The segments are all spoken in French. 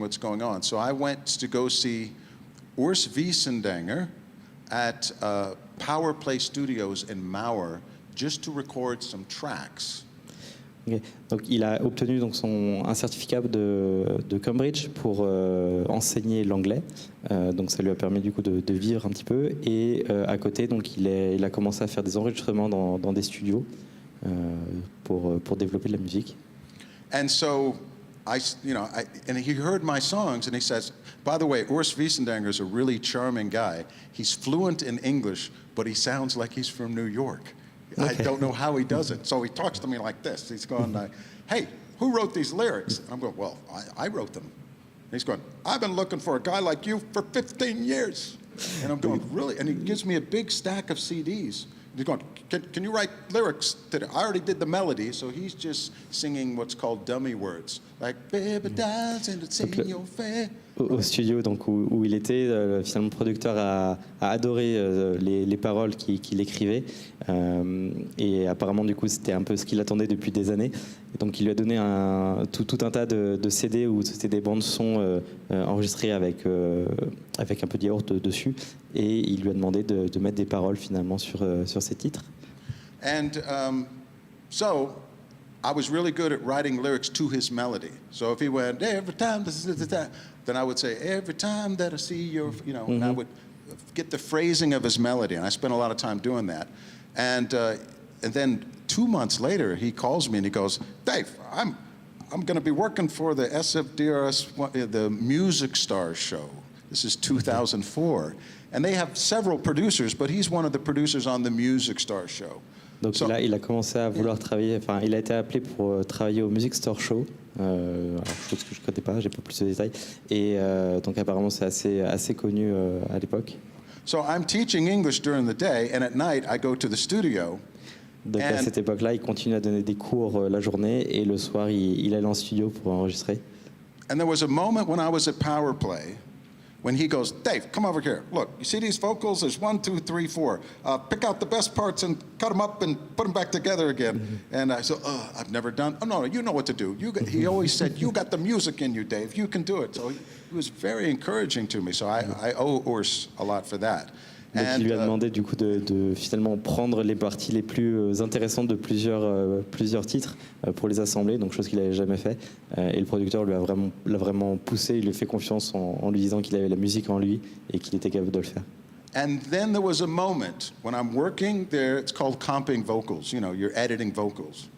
what's going on. So I went to go see Urs Wiesendanger at Power Play Studios in Mauer just to record some tracks. Okay. Donc, il a obtenu donc un certificat de Cambridge pour enseigner l'anglais. Donc ça lui a permis du coup de vivre un petit peu. Et à côté, donc, il a commencé à faire des enregistrements dans des studios pour développer de la musique. And so and he heard my songs and he says, by the way, Urs Wiesendanger is a really charming guy. He's fluent in English, but he sounds like he's from New York. Okay. I don't know how he does it. So he talks to me like this. He's going, hey, who wrote these lyrics? And I'm going, well, I wrote them. And he's going, I've been looking for a guy like you for 15 years. And I'm going, really? And he gives me a big stack of CDs. He's going, can you write lyrics today? I already did the melody, so he's just singing what's called dummy words. Like, baby dies and it's in your face. Au studio donc, où il était, finalement le producteur a adoré les paroles qu'il écrivait et apparemment du coup c'était un peu ce qu'il attendait depuis des années. Et donc il lui a donné tout un tas de CD où c'était des bandes son enregistrées avec un peu de yaourt dessus et il lui a demandé de mettre des paroles finalement sur ces titres. And so I was really good at writing lyrics to his melody. So if he went, every time, then I would say, every time that I see your, and I would get the phrasing of his melody. And I spent a lot of time doing that. And then 2 months later, he calls me and he goes, Dave, I'm going to be working for the SFDRS, the Music Stars show. This is 2004. And they have several producers, but he's one of the producers on the Music Stars show. Donc il a commencé à vouloir travailler, enfin il a été appelé pour travailler au Music Store Show, chose que je ne connais pas, j'ai pas plus de détails, et donc apparemment c'est assez connu à l'époque. So I'm teaching English during the day, and at night I go to the studio. Donc à cette époque-là, il continue à donner des cours la journée, et le soir il allait en studio pour enregistrer. And there was a moment when I was at Power Play, when he goes, Dave, come over here. Look, you see these vocals? There's 1, 2, 3, 4. Pick out the best parts and cut them up and put them back together again. Mm-hmm. And I said, I've never done. Oh, no, you know what to do. He always said, you got the music in you, Dave. You can do it. So he was very encouraging to me. So I owe Urs a lot for that. Donc il lui a demandé du coup de finalement prendre les parties les plus intéressantes de plusieurs titres pour les assembler, donc chose qu'il n'avait jamais fait. Et le producteur l'a vraiment poussé, il lui a fait confiance en lui disant qu'il avait la musique en lui et qu'il était capable de le faire. And then there was a moment when I'm working there, it's called comping vocals, you're editing vocals.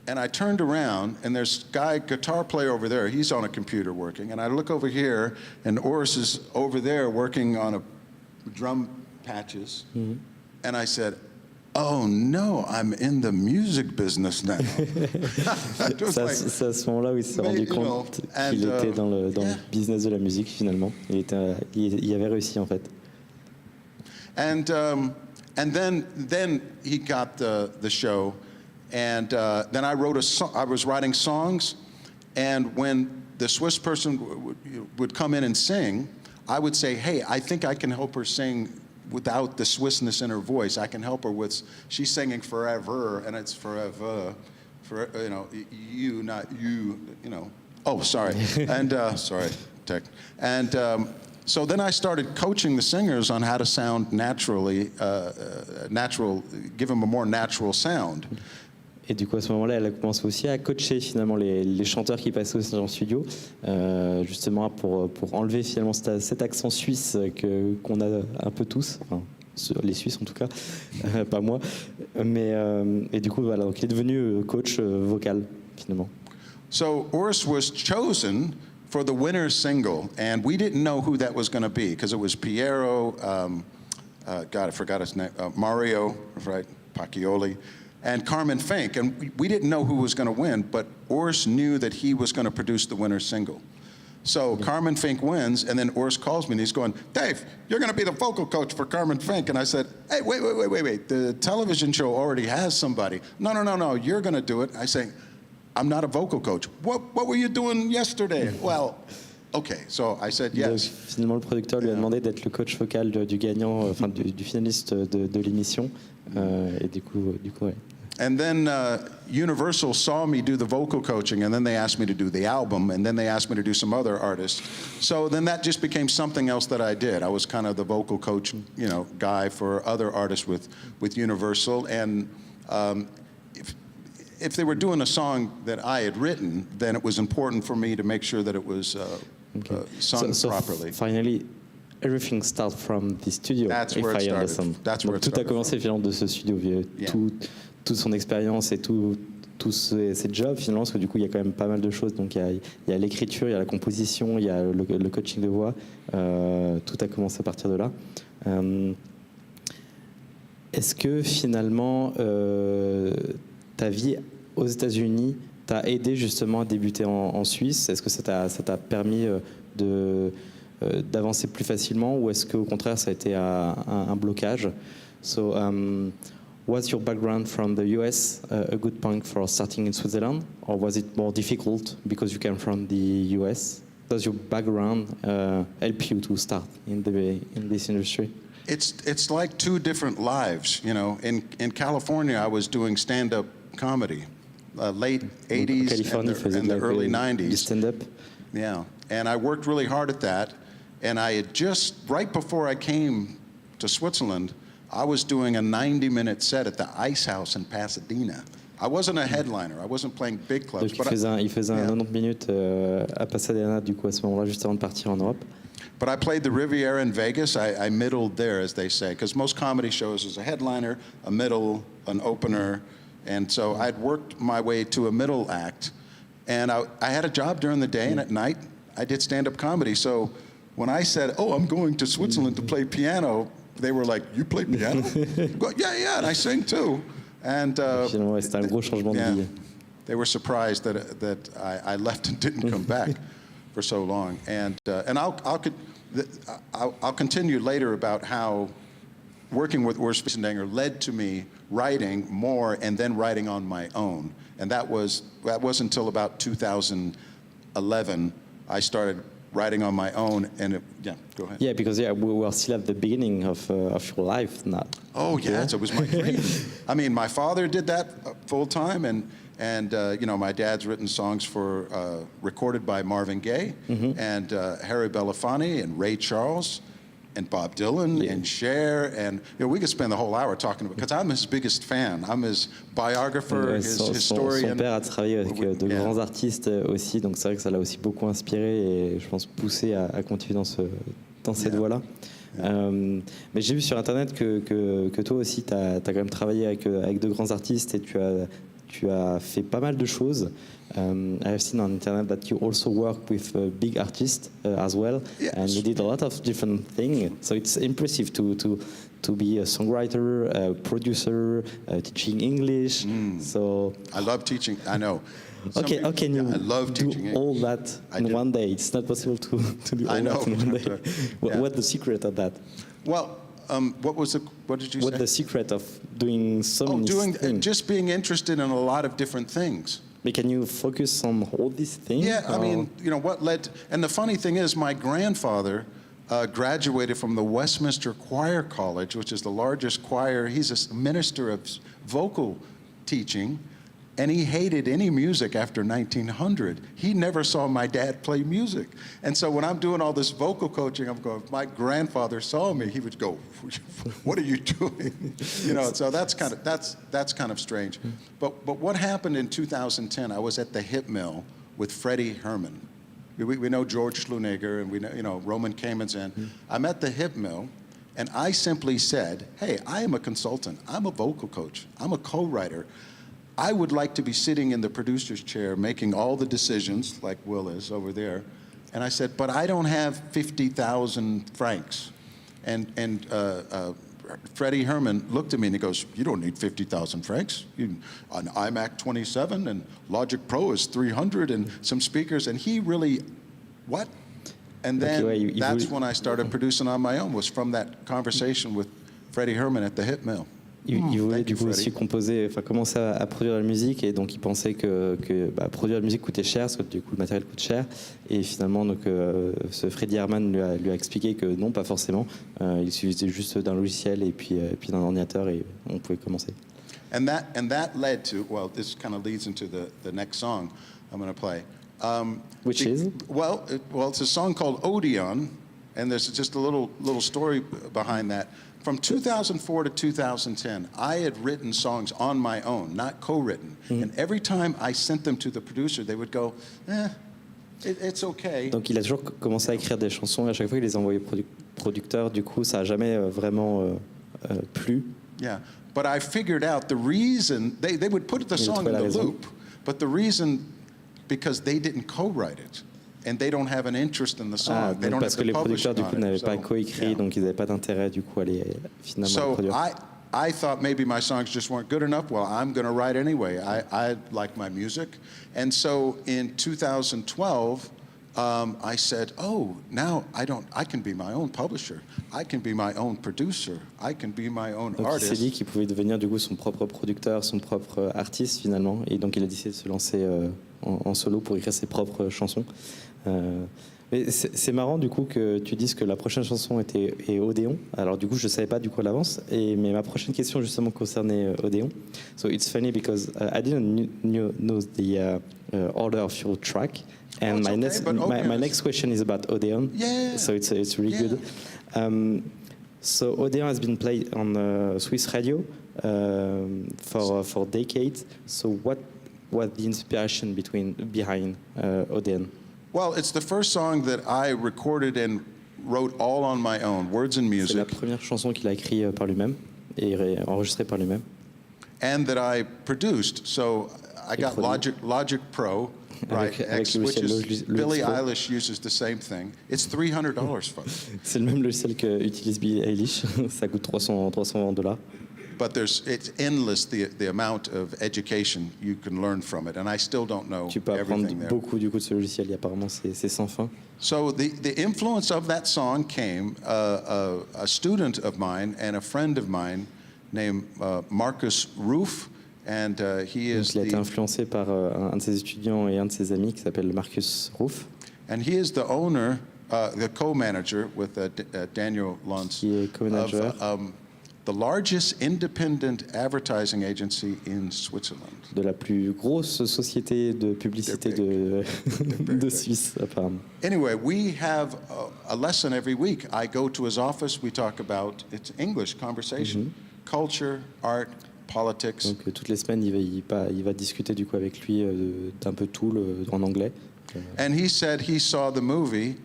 And I turned around, and there's a guitar player over there, he's on a computer working, and I look over here, and Urs is over there working on a drum patches, and I said, oh no, I'm in the music business now. C'est à ce moment-là où il s'est rendu compte qu'il était dans le business de la musique finalement. Il avait réussi en fait. And then he got the show, and then I wrote a song. I was writing songs, and when the Swiss person would come in and sing, I would say, hey, I think I can help her sing without the Swissness in her voice. I can help her with, she's singing forever, and it's forever, you, not you, Oh, sorry. And, sorry, tech. And so then I started coaching the singers on how to sound naturally, give them a more natural sound. Et du coup, à ce moment-là, elle a commencé aussi à coacher finalement les chanteurs qui passaient aussi en studio, justement pour enlever finalement cet accent suisse qu'on a un peu tous, enfin, les Suisses en tout cas, pas moi. Et du coup, voilà, donc il est devenu coach vocal finalement. So Urs was chosen for the winner's single, and we didn't know who that was going to be because it was Piero, God, I forgot his name, Mario, right, Pacchioli, and Carmen Fink, and we didn't know who was going to win, but Urs knew that he was going to produce the winner's single. So Carmen Fink wins, and then Urs calls me, and he's going, Dave, you're going to be the vocal coach for Carmen Fink. And I said, hey, wait. The television show already has somebody. No, you're going to do it. I say, I'm not a vocal coach. What were you doing yesterday? Well, okay, so I said yes. Donc, finalement, le producteur lui a demandé d'être le coach vocal du gagnant, enfin du finaliste de l'émission. Et du coup, ouais. And then Universal saw me do the vocal coaching, and then they asked me to do the album, and then they asked me to do some other artists. So then that just became something else that I did. I was kind of the vocal coach, guy for other artists with Universal. And if they were doing a song that I had written, then it was important for me to make sure that it was sung properly. Finally, everything starts from the studio. That's where it started. That's where it tout a started commencé finalement de ce studio. Yeah. Toute son expérience et tous ses jobs finalement, parce que du coup il y a quand même pas mal de choses. Donc il y a l'écriture, il y a la composition, il y a le coaching de voix. Tout a commencé à partir de là. Est-ce que finalement ta vie aux États-Unis t'a aidé justement à débuter en Suisse? Est-ce que ça t'a permis d'avancer plus facilement, ou est-ce qu'au contraire ça a été un blocage? So, was your background from the US a good point for starting in Switzerland, or was it more difficult because you came from the US? Does your background help you to start in this industry? It's like two different lives, In California, I was doing stand-up comedy, late 80s and the early 90s. Stand-up. Yeah, and I worked really hard at that. And I had just, right before I came to Switzerland, I was doing a 90-minute set at the Ice House in Pasadena. I wasn't a headliner. I wasn't playing big clubs. Donc il faisait un 90 minutes à Pasadena, du coup, à ce moment-là, juste avant de partir en Europe. But I played the Riviera in Vegas. I middled there, as they say, because most comedy shows is a headliner, a middle, an opener. And so I'd worked my way to a middle act. And I had a job during the day, and at night, I did stand-up comedy. So when I said, I'm going to Switzerland to play piano, they were like, you play piano? Go, yeah, and I sing too. And finalement, c'était un gros changement de vie. They were surprised that I left and didn't come back for so long. And I'll continue later about how working with Urs Wiesendanger led to me writing more and then writing on my own. And that wasn't until about 2011 I started writing on my own, and go ahead. Yeah, because we are still at the beginning of your life now. Oh yeah, so it was my dream. I mean, my father did that full time, and my dad's written songs recorded by Marvin Gaye and Harry Belafonte and Ray Charles and Bob Dylan and Cher, and we could spend the whole hour talking about, because I'm his biggest fan. I'm his biographer, his historian. Son père a travaillé avec de grands artistes aussi, donc c'est vrai que ça l'a aussi beaucoup inspiré et je pense poussé à continuer dans cette voie-là. Mais j'ai vu sur Internet que toi aussi, tu as quand même travaillé avec de grands artistes et tu as fait pas mal de choses. I have seen on internet that you also work with big artists as well, and you did a lot of different things. So it's impressive to be a songwriter, a producer, teaching English. So I love teaching. I know. How can you I love do teaching all that in one day? It's not possible to do all that in one day. What's the secret of that? Well, what did you say? What's the secret of doing so many things? Just being interested in a lot of different things. But can you focus on all these things? Yeah, I mean, what led... And the funny thing is, my grandfather graduated from the Westminster Choir College, which is the largest choir. He's a minister of vocal teaching, and he hated any music after 1900. He never saw my dad play music. And so when I'm doing all this vocal coaching, I'm going, if my grandfather saw me, he would go, what are you doing? So that's kind of strange. But what happened in 2010, I was at the Hip Mill with Freddie Herman. We know George Schluneger, and we know, Roman Kamenz. I'm at the Hip Mill, and I simply said, hey, I am a consultant. I'm a vocal coach. I'm a co-writer. I would like to be sitting in the producer's chair making all the decisions, like Will is over there. And I said, but I don't have 50,000 francs. And Freddie Herman looked at me and he goes, you don't need 50,000 francs. An iMac 27 and Logic Pro is 300 and some speakers. And he really, what? And then that's when I started producing on my own, was from that conversation with Freddie Herman at the Hip Mill. Il voulait du coup aussi commencer à produire de la musique, et donc il pensait que produire de la musique coûtait cher, parce que du coup le matériel coûte cher, et finalement donc, ce Freddie Herman lui a expliqué que non, pas forcément, il suffisait juste d'un logiciel et puis d'un ordinateur et on pouvait commencer. And that led to, well, this kind of leads into the next song I'm going to play. Which is? Well, it's a song called Odeon, and there's just a little story behind that. From 2004 to 2010, I had written songs on my own, not co-written. And every time I sent them to the producer, they would go, it's okay. Donc il a toujours commencé à écrire des chansons et à chaque fois il les envoyait au producteur. Du coup, ça n'a jamais vraiment plu. Yeah, but I figured out the reason, they would put the song in the loop, but the reason, because they didn't co-write it. And they don't have an interest in the song. They don't parce have que the les producteurs du coup publishing on n'avaient it. pas coécrit, donc ils n'avaient pas d'intérêt du coup à les finalement produire. I thought maybe my songs just weren't good enough. Well, I'm going to write anyway. I like my music. And so in 2012, I said, oh, now I can be my own publisher. I can be my own producer. I can be my own donc artist. Il s'est dit qu'il pouvait devenir du coup son propre producteur, son propre artiste finalement. Et donc il a décidé de se lancer en solo pour écrire ses propres chansons. Mais c'est marrant du coup que tu dises que la prochaine chanson est Odéon. Alors du coup je ne savais pas du coup à l'avance. Mais ma prochaine question justement concernait Odéon. So it's funny because I didn't know the order of your track. And my next question is about Odeon. Yeah. So it's really good. So Odeon has been played on Swiss radio for decades. So what was the inspiration behind Odeon? Well, it's the first song that I recorded and wrote all on my own, words and music. C'est la première chanson qu'il a écrite par lui-même et enregistrée par lui-même. And that I produced. So I got Logic Pro. Right, avec which is Billie Pro. Eilish uses the same thing. It's $300, folks. C'est le même logiciel que utilise Billie Eilish. Ça coûte $300. But it's endless the amount of education you can learn from it, and I still don't know tu peux apprendre everything there. Beaucoup du coup de ce logiciel. Et apparemment, c'est sans fin. So the influence of that song came a student of mine and a friend of mine named Marcus Roof. And he is il a été influencé par un de ses étudiants et un de ses amis qui s'appelle Marcus Roof. And he is the owner, the co-manager with Daniel Luntz, qui est co-manager of the largest independent advertising agency in Switzerland. De la plus grosse société de publicité de Suisse, apparemment. Anyway, we have a lesson every week. I go to his office. We talk about, it's English conversation, culture, art, politics. Donc toutes les semaines, il va discuter du coup avec lui d'un peu tout en anglais. And he said he saw the movie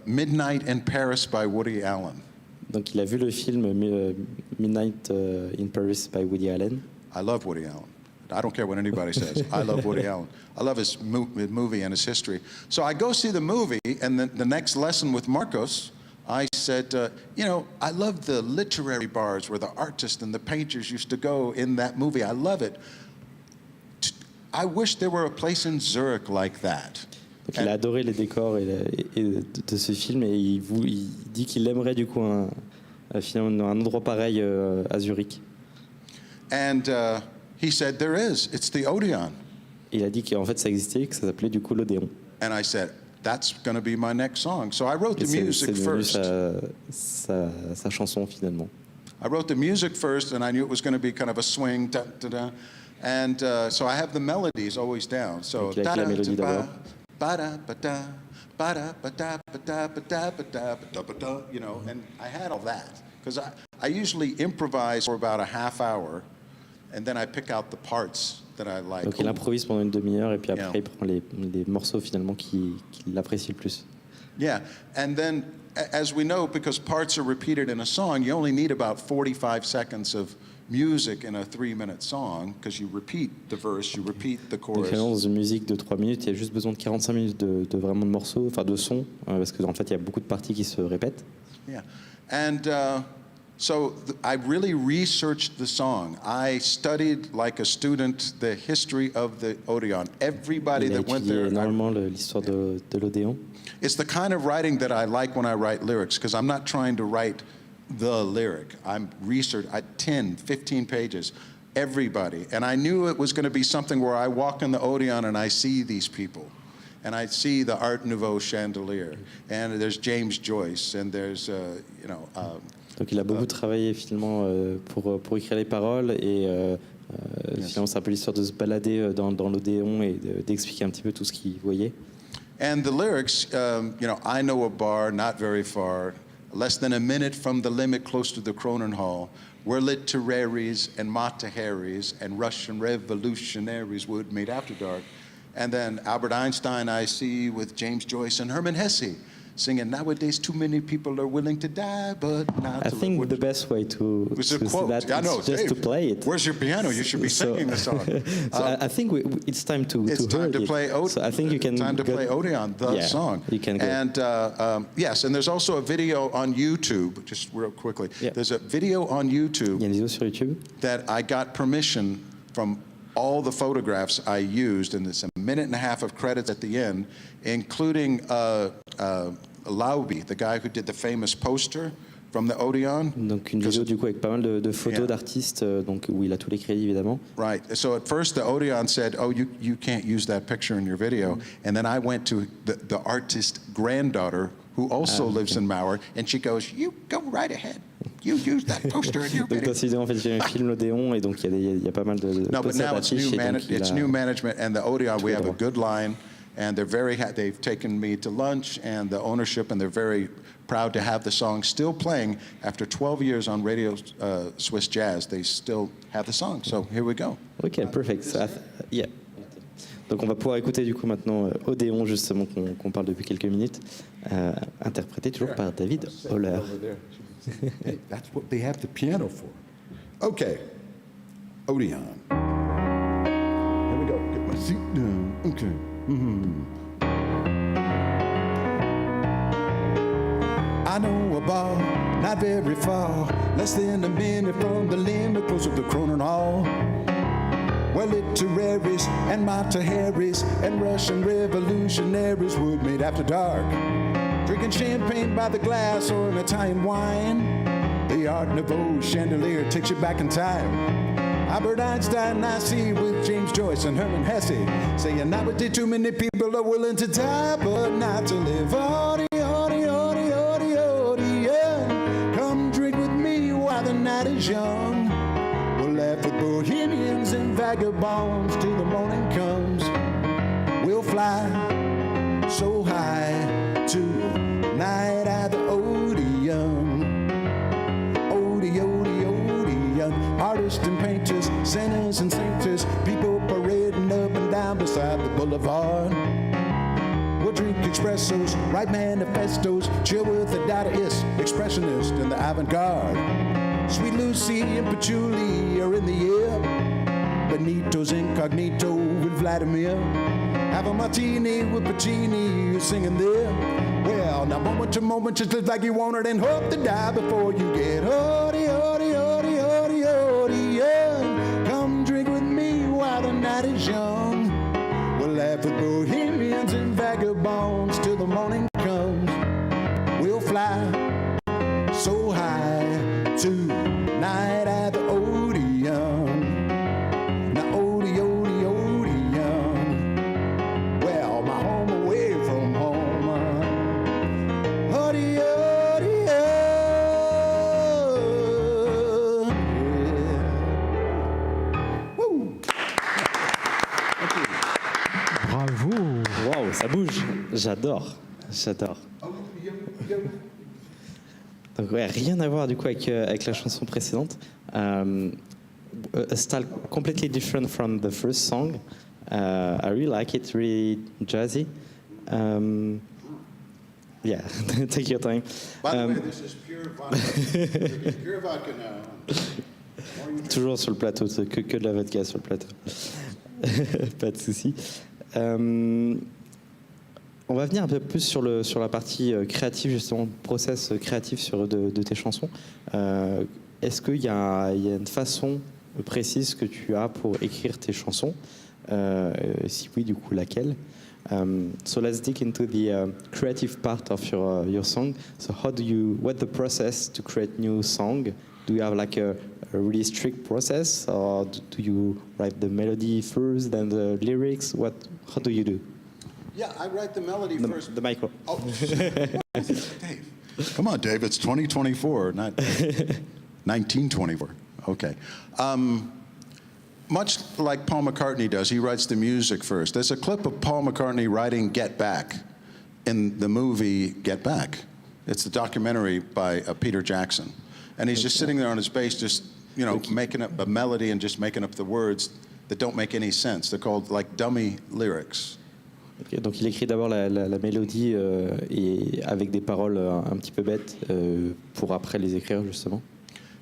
Midnight in Paris by Woody Allen. Donc il a vu le film Midnight in Paris by Woody Allen. I love Woody Allen. I don't care what anybody says. I love Woody Allen. I love his movie and his history. So I go see the movie, and then the next lesson with Marcos, I said, I love the literary bars where the artists and the painters used to go in that movie. I love it. I wish there were a place in Zürich like that. Donc il a adoré les décors de ce film et il dit qu'il aimerait du coup finalement un endroit pareil à Zurich. And he said there is. It's the Odeon. Il a dit qu'en fait ça existait, que ça s'appelait du coup l'Odéon. And I said, that's going to be my next song. So I wrote the music first. Sa chanson finalement. I wrote the music first, and I knew it was going to be kind of a swing, da da da, and so I have the melodies always down. So da da da ba da ba da ba da ba da ba da ba da ba da ba da, and I had all that because I usually improvise for about a half hour, and then I pick out the parts that I like. Donc il improvise pendant une demi-heure et puis après il prend les morceaux finalement qu'il apprécie le plus. Yeah, and then as we know, because parts are repeated in a song, you only need about 45 seconds of music in a 3-minute song because you repeat the verse, you repeat the chorus. Donc dans une musique de 3 minutes, il y a juste besoin de 45 minutes de vraiment de morceaux, enfin de sons, parce qu'en fait il y a beaucoup de parties qui se répètent. Yeah, and so I really researched the song. I studied like a student the history of the Odeon. Everybody that went there. Énormément l'histoire de l'Odéon. It's the kind of writing that I like when I write lyrics because I'm not trying to write the lyric. I'm research 10, 15 pages, everybody. And I knew it was going to be something where I walk in the Odeon and I see these people. And I see the Art Nouveau chandelier. And there's James Joyce. And there's, Donc il a beaucoup travaillé finalement pour écrire les paroles et finalement c'est un peu l'histoire de se balader dans l'Odéon et d'expliquer un petit peu tout ce qu'il voyait. And the lyrics, I know a bar not very far, less than a minute from the limit, close to the Cronin Hall, where literaries and Mataharis and Russian revolutionaries would meet after dark. And then Albert Einstein I see with James Joyce and Hermann Hesse singing, nowadays too many people are willing to die, but not I to think live. the best way to It's a see quote. that I know, is just Dave, to play it. Where's your piano? You should be singing the song. So I think it's time to It's time hear to it. play So I think you can time to play Odeon, the song. You can go. And yes, and there's also a video on YouTube, just real quickly. Yeah. There's a video on YouTube Il y a une vidéo sur YouTube. that I got permission from all the photographs I used, and it's a minute and a half of credits at the end, including Lauby, the guy who did the famous poster from the Odeon. Donc une vidéo du coup avec pas mal de photos Yeah. d'artistes, donc où il a tous les crédits évidemment. Right. So at first the Odeon said, "Oh, you can't use that picture in your video," and then I went to the artist's granddaughter, who also lives in Mauer, and she goes, "You go right ahead. You use that poster in your Donc video." dans cette vidéo en fait j'ai un film l'Odéon et donc il y a pas mal de No, but posters now it's d'affiches et donc il it's a- new management, and the Odeon, we have a Tout good line, and they're they've taken me to lunch and the ownership, and they're very proud to have the song still playing after 12 years on Radio Swiss Jazz. They still have the song, so here we go. Ok, perfect. So yeah. Donc on va pouvoir écouter du coup maintenant Odéon justement qu'on parle depuis quelques minutes, interprété toujours par David Holler. Hey, that's what they have the piano for. Okay, Odeon. Here we go. Get my seat down. Okay. I know a bar not very far, less than a minute from the limit, close to the Cronin Hall, where literaries and Mataharis and Russian revolutionaries would meet after dark, drinking champagne by the glass or an Italian wine. The Art Nouveau chandelier takes you back in time. Albert Einstein I see with James Joyce and Hermann Hesse, saying nowadays too many people are willing to die, but not to live. Come drink with me while the night is young. We'll laugh with bohemians and vagabonds till the morning comes. We'll fly so high tonight at the Odeon. Odeon. Artists and painters, sinners and sainters, people parading up and down beside the boulevard. We'll drink espressos, write manifestos, chill with the Dadaist, expressionist, and the avant-garde. Sweet Lucy and Patchouli are in the air. Benito's incognito with Vladimir. Have a martini with Puccini singing there. Well, now moment to moment, just live like you want it and hope to die before you get Come drink with me while the night is young. We'll laugh with bohemians and vagabonds till the morning comes. We'll fly so high tonight at the Odeon. Now Odeon. Well, my home away from home. Odeon. Woo. Bravo. Waouh, ça bouge. J'adore. Donc ouais, rien à voir du coup avec la chanson précédente. A style completely different from the first song. I really like it, really jazzy. Yeah, take your time. By the way, this is pure vodka. Pure vodka now. Toujours sur le plateau, c'est que de la vodka sur le plateau. Pas de souci. On va venir un peu plus sur la partie créative, justement, process créatif de tes chansons. Est-ce qu'il y a une façon précise que tu as pour écrire tes chansons? Si oui, du coup, laquelle? So let's dig into the creative part of your song. So what's the process to create new song? Do you have like a really strict process, or do you write the melody first, then the lyrics? How do you do? Yeah, I write the melody first. The micro. Oh, Dave. Come on, Dave, it's 2024, not 1924. Okay. Much like Paul McCartney does, he writes the music first. There's a clip of Paul McCartney writing Get Back in the movie Get Back. It's the documentary by Peter Jackson. And he's just sitting there on his bass, just, you know, making up a melody and just making up the words that don't make any sense. They're called like dummy lyrics. Okay, donc il écrit d'abord la mélodie et avec des paroles un petit peu bêtes pour après les écrire justement.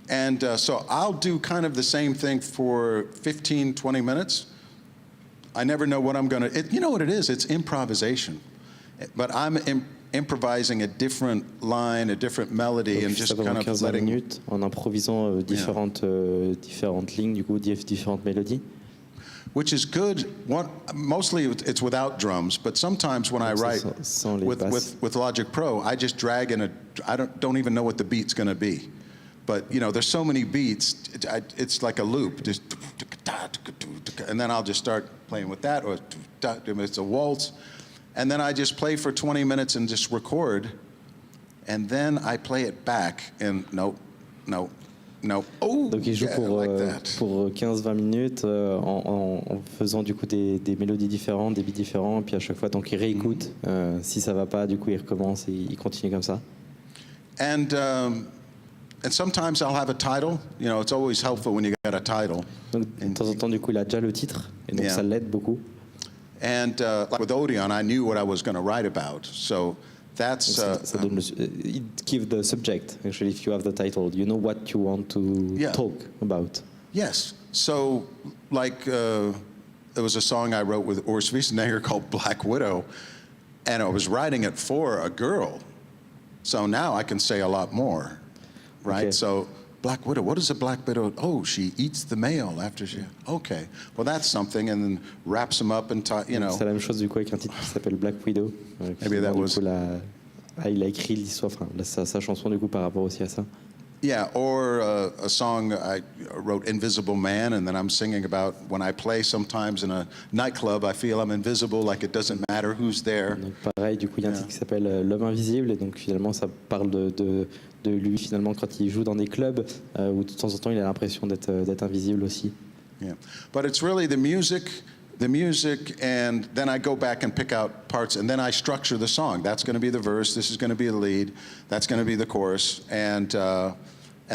And so I'll do kind of the same thing for 15, 20 minutes. I never know what I'm going to... You know what it is? It's improvisation. But I'm improvising a different line, a different melody, Donc, and just ça kind va of 15 letting... minutes en improvisant différentes lignes, du coup, différentes mélodies. Which is good. Mostly it's without drums, but sometimes when I write with Logic Pro, I just drag in I don't even know what the beat's going to be. But, you know, there's so many beats, it's like a loop. Just, and then I'll just start playing with that, or it's a waltz. And then I just play for 20 minutes and just record. And then I play it back, and no. Oh, donc il joue pour 15-20 minutes en faisant du coup des mélodies différentes, des beats différents, et puis à chaque fois donc il réécoute. Si ça va pas, du coup il recommence et il continue comme ça. And sometimes I'll have a title. You know, it's always helpful when you got a title. Donc de temps en temps, du coup, il a déjà le titre, et donc ça l'aide beaucoup. And like with Odeon, I knew what I was going to write about. So that's... it gives the subject, actually, if you have the title. You know what you want to talk about. Yes. So, like, there was a song I wrote with Urs Wiesenegger called Black Widow, and I was writing it for a girl. So now I can say a lot more. Right, okay. So Black Widow. What is a Black Widow? Oh, she eats the male after she. Okay, well that's something, and then wraps them up and you know. C'est la même chose du coup avec un titre qui s'appelle Black Widow. Maybe that was. Il a écrit l'histoire, enfin sa chanson du coup par rapport aussi à ça. Yeah, or a song I wrote, Invisible Man, and then I'm singing about when I play sometimes in a nightclub, I feel I'm invisible, like it doesn't matter who's there. Donc pareil, du coup il y a un titre qui s'appelle L'homme invisible, et donc finalement ça parle de lui finalement quand il joue dans des clubs où de temps en temps il a l'impression d'être invisible aussi. Yeah, but it's really the music, and then I go back and pick out parts, and then I structure the song. That's going to be the verse, this is going to be the lead, that's going to be the chorus, and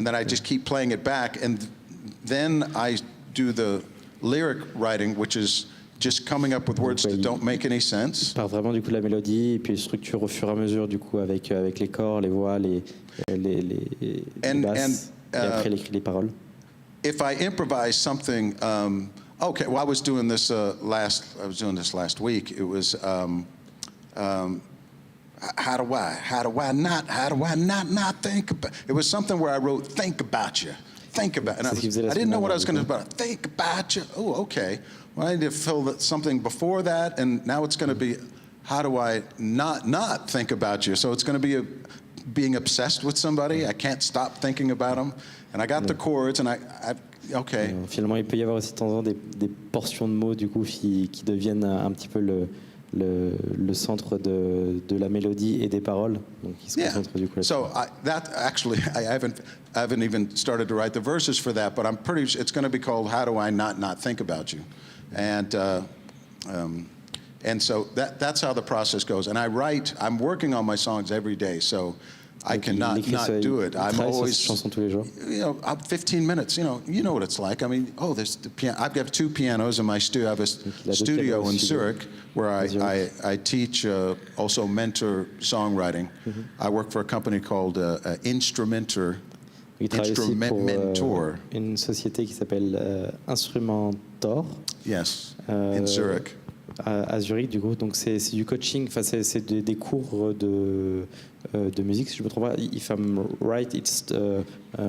then I just keep playing it back, and then I do the lyric writing, which is just coming up with words that don't make any sense. Il part vraiment du coup de la mélodie, et puis il structure au fur et à mesure du coup avec les corps, les voix, les basses, et après il écrit les paroles. If I improvise something, okay, well I was doing this last week. It was how do I not think about? It was something where I wrote think about you. Think about, and I didn't know what I was going to do. Think about you. Oh, okay. Well, I need to fill something before that, and now it's going to be, how do I not think about you? So it's going to be being obsessed with somebody. I can't stop thinking about them, and I got the chords, and I okay. Finalement, il peut y avoir aussi de temps en temps des portions de mots du coup qui deviennent un petit peu le centre de la mélodie et des paroles, donc qui se concentrent du coup. So that actually, I haven't even started to write the verses for that, but I'm pretty. It's going to be called "How Do I Not Think About You," and so that's how the process goes. And I'm working on my songs every day, so I cannot not do it. I'm always, 15 minutes. You know what it's like. I mean, there's the piano. I've got 2 pianos in my studio. I have a studio in Zürich where I teach, also mentor songwriting. Mm-hmm. I work for a company called Instrumentor. Il travaille aussi pour une société qui s'appelle Instrumentor. Yes, in Zürich. À Zurich, du coup, donc c'est du coaching, enfin c'est des cours de musique, si je me trompe pas. If I'm right, it's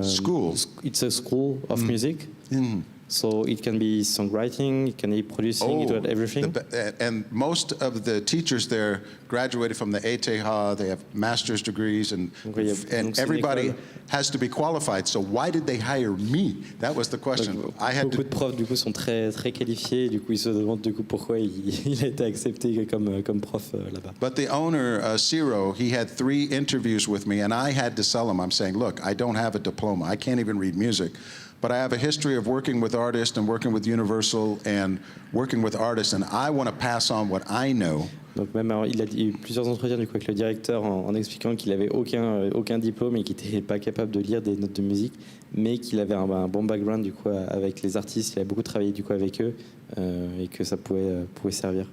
school. It's a school of music. Mm. So it can be songwriting, it can be producing, it can be everything. And most of the teachers there graduated from the ETH, they have master's degrees, and everybody has to be qualified. So why did they hire me? That was the question. Beaucoup de profs du coup sont très très qualifiés, du coup ils se demandent du coup pourquoi il a été accepté comme prof là-bas. But the owner, Ciro, he had 3 interviews with me, and I had to sell him. I'm saying, look, I don't have a diploma. I can't even read music. But I have a history of working with artists and working with Universal and working with artists, and I want to pass on what I know. Donc même il a eu plusieurs entretiens du coup avec le directeur en expliquant qu'il avait aucun diplôme et qu'il n'était pas capable de lire des notes de musique, mais qu'il avait un bon background du coup avec les artistes, il a beaucoup travaillé du coup avec eux et que ça pouvait servir.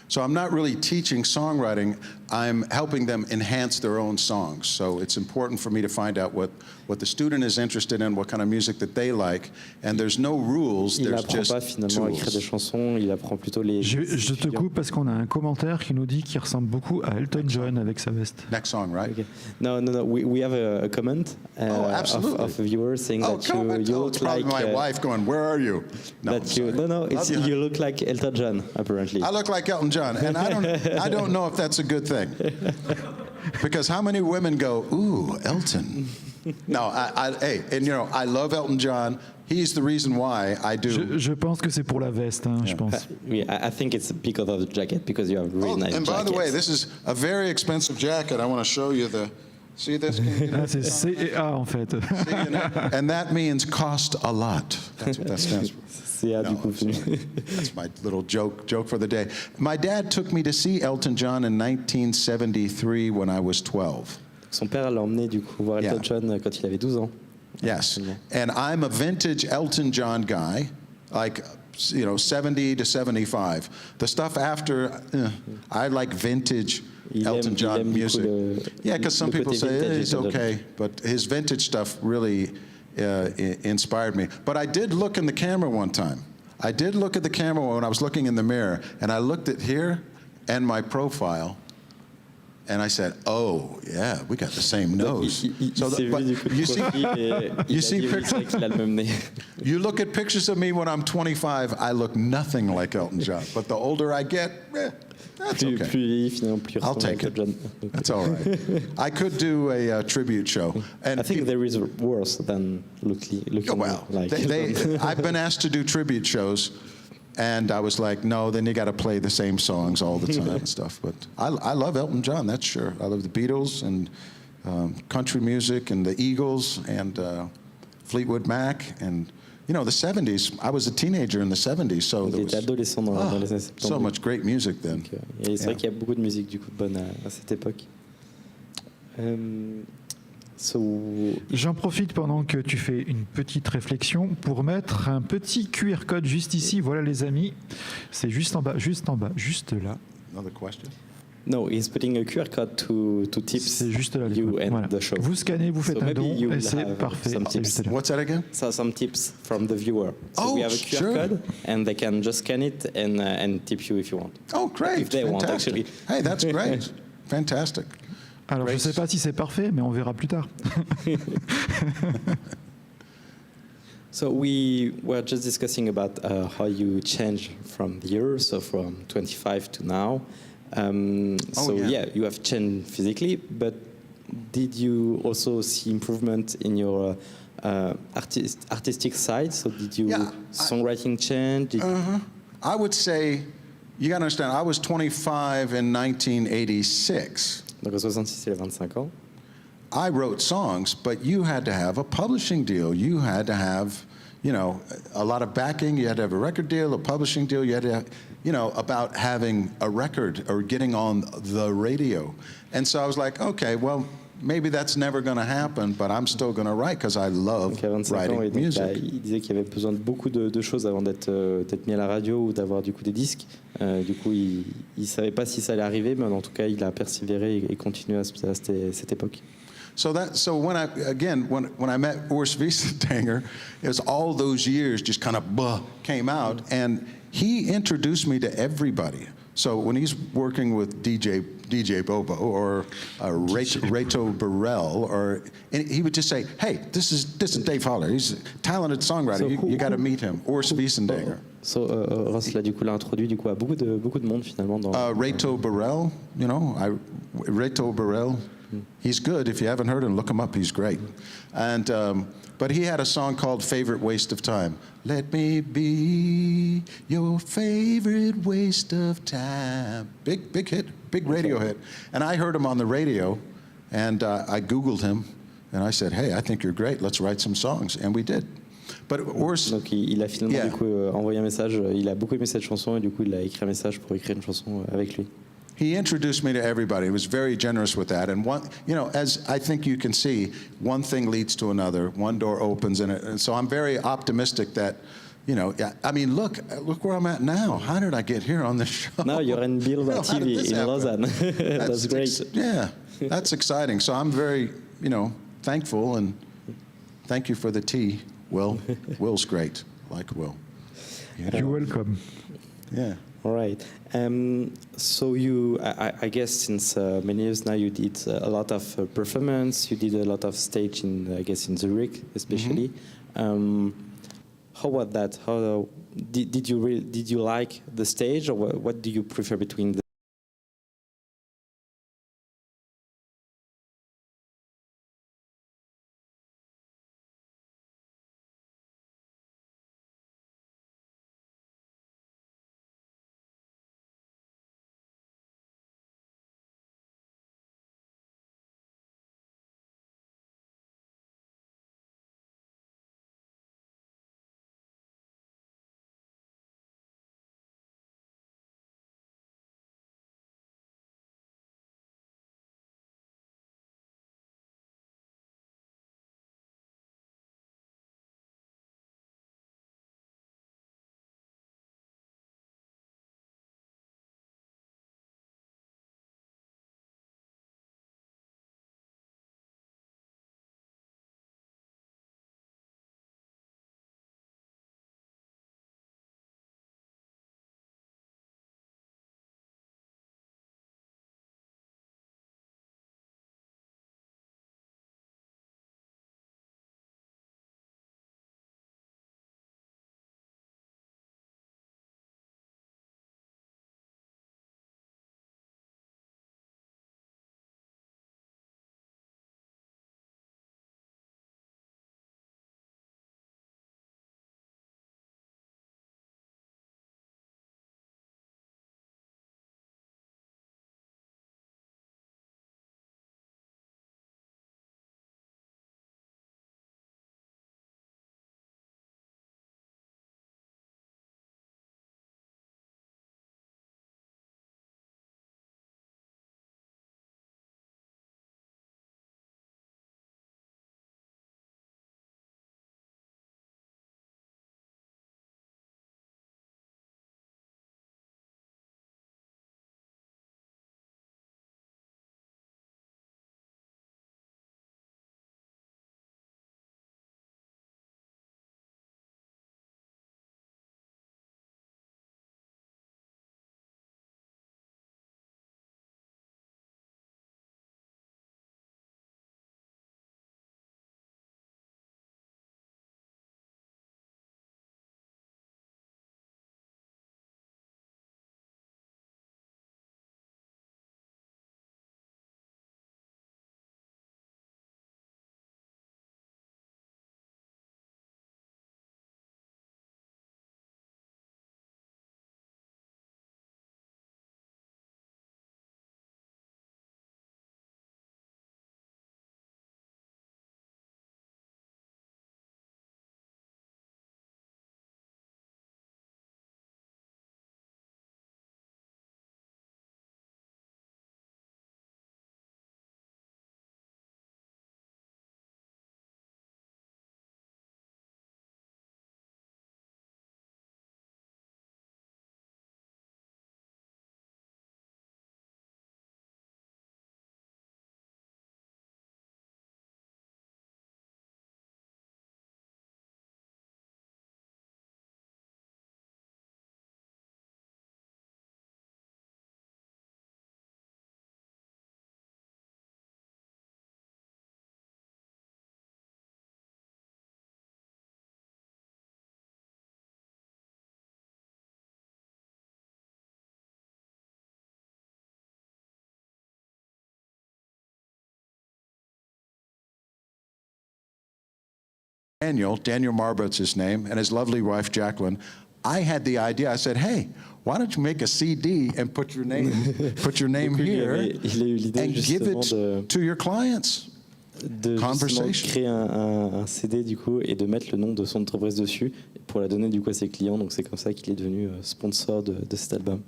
So I'm not really teaching songwriting, I'm helping them enhance their own songs. So it's important for me to find out what the student is interested in, what kind of music that they like, and there's no rules, there's just pas finalement à écrire des chansons, il apprend plutôt les... Je te coupe parce qu'on a un commentaire qui nous dit qu'il ressemble beaucoup à Elton John avec sa veste. Next song, right? Okay. No, we have a comment of a viewer saying that you look like... my wife going, where are you? No, you look like Elton John, apparently. I look like Elton John, and I don't know if that's a good thing. Because how many women go, ooh, Elton? No, I love Elton John. He's the reason why I do. Je pense que c'est pour la veste, je pense. I think it's because of the jacket, because you have really nice jackets. And by the way, this is a very expensive jacket. I want to show you see this? C'est CEA en fait. And that means cost a lot. That's what that stands for. That's my little joke for the day. My dad took me to see Elton John in 1973 when I was 12. Son père l'a emmené du coup voir Elton John quand il avait 12 ans. Yes, and I'm a vintage Elton John guy, like 70 to 75. The stuff after, I like vintage Elton John music. Yeah, because some people say it's okay, but his vintage stuff really inspired me. But I did look in the camera one time. I did look at the camera when I was looking in the mirror, and I looked at here and my profile, and I said, "Oh, yeah, we got the same nose." You look at pictures of me when I'm 25, I look nothing like Elton John. But the older I get, that's okay. I'll take it. That's all right. I could do a tribute show. And I think there is worse than looking like. I've been asked to do tribute shows, and I was like, no, then you got to play the same songs all the time and stuff. But I love Elton John, that's sure. I love the Beatles and country music and the Eagles and Fleetwood Mac and the 70s. I was a teenager in the 70s, so there was so much great music then. Et c'est vrai qu'il y a beaucoup de musique du coup bonne à cette époque. J'en profite pendant que tu fais une petite réflexion pour mettre un petit QR code juste ici. Voilà les amis, c'est juste en bas, juste là. Another question? No, he's putting a QR code to tips. C'est juste là. You and voilà. the show. Vous scannez, vous faites un don et c'est parfait. What's that again? So some tips from the viewer. So we have a QR code, and they can just scan it and tip you if you want. Oh, great! If they want, actually. Hey, that's great. Fantastic. Alors, je ne sais pas si c'est parfait, mais on verra plus tard. So we were just discussing about how you change from the years, so from 25 to now. You have changed physically, but did you also see improvement in your artistic side? So did you songwriting change? I would say, you got to understand, I was 25 in 1986. Donc en 66, il a 25 ans. I wrote songs, but you had to have a publishing deal. You had to have, a lot of backing. You had to have a record deal, a publishing deal. You had to have, about having a record or getting on the radio. And so I was like, okay, well, maybe that's never going to happen, but I'm still going to write because I love writing music. Il disait qu'il y avait besoin de beaucoup de choses avant d'être mis à la radio ou d'avoir du coup des disques. Du coup, il ne savait pas si ça allait arriver, mais en tout cas, il a persévéré et continué à cette époque. So when I met Urs Wiesendanger, it was all those years just kind of came out, and he introduced me to everybody. So when he's working with DJ Bobo or Reto Burrell, and he would just say, "Hey, this is Dave Holler. He's a talented songwriter. You got to meet him." Or Wiesendanger. So Ross l'a du coup l'a introduit du coup à beaucoup de monde finalement dans. Reto Burrell, you know, Reto Burrell. He's good. If you haven't heard him, look him up. He's great. And but he had a song called "Favorite Waste of Time." Let me be your favorite waste of time. Big hit, big radio hit. And I heard him on the radio, and I Googled him, and I said, "Hey, I think you're great. Let's write some songs," and we did. But donc il a finalement du coup envoyé un message. Il a beaucoup aimé cette chanson et du coup il a écrit un message pour écrire une chanson avec lui. He introduced me to everybody. He was very generous with that. And one, you know, as I think you can see, one thing leads to another. One door opens, and so I'm very optimistic that, you know, I mean, look where I'm at now. How did I get here on this show? Now you're in Bilbao TV in Lausanne. That's great. Yeah, that's exciting. So I'm very, you know, thankful, and thank you for the tea, Will. Will's great. I like Will. Yeah. You're welcome. Yeah. All right. So I guess since many years now, you did a lot of performance. You did a lot of stage in Zurich, especially. Mm-hmm. How was that? How did you like the stage, or what do you prefer between the Daniel Marbott's his name, and his lovely wife, Jacqueline, I had the idea. I said, hey, why don't you make a CD and put your name here il a eu l'idée and give justement it to your clients? de justement créer un CD du coup et de mettre le nom de son entreprise dessus pour la donner du coup à ses clients. Donc c'est comme ça qu'il est devenu sponsor de cet album.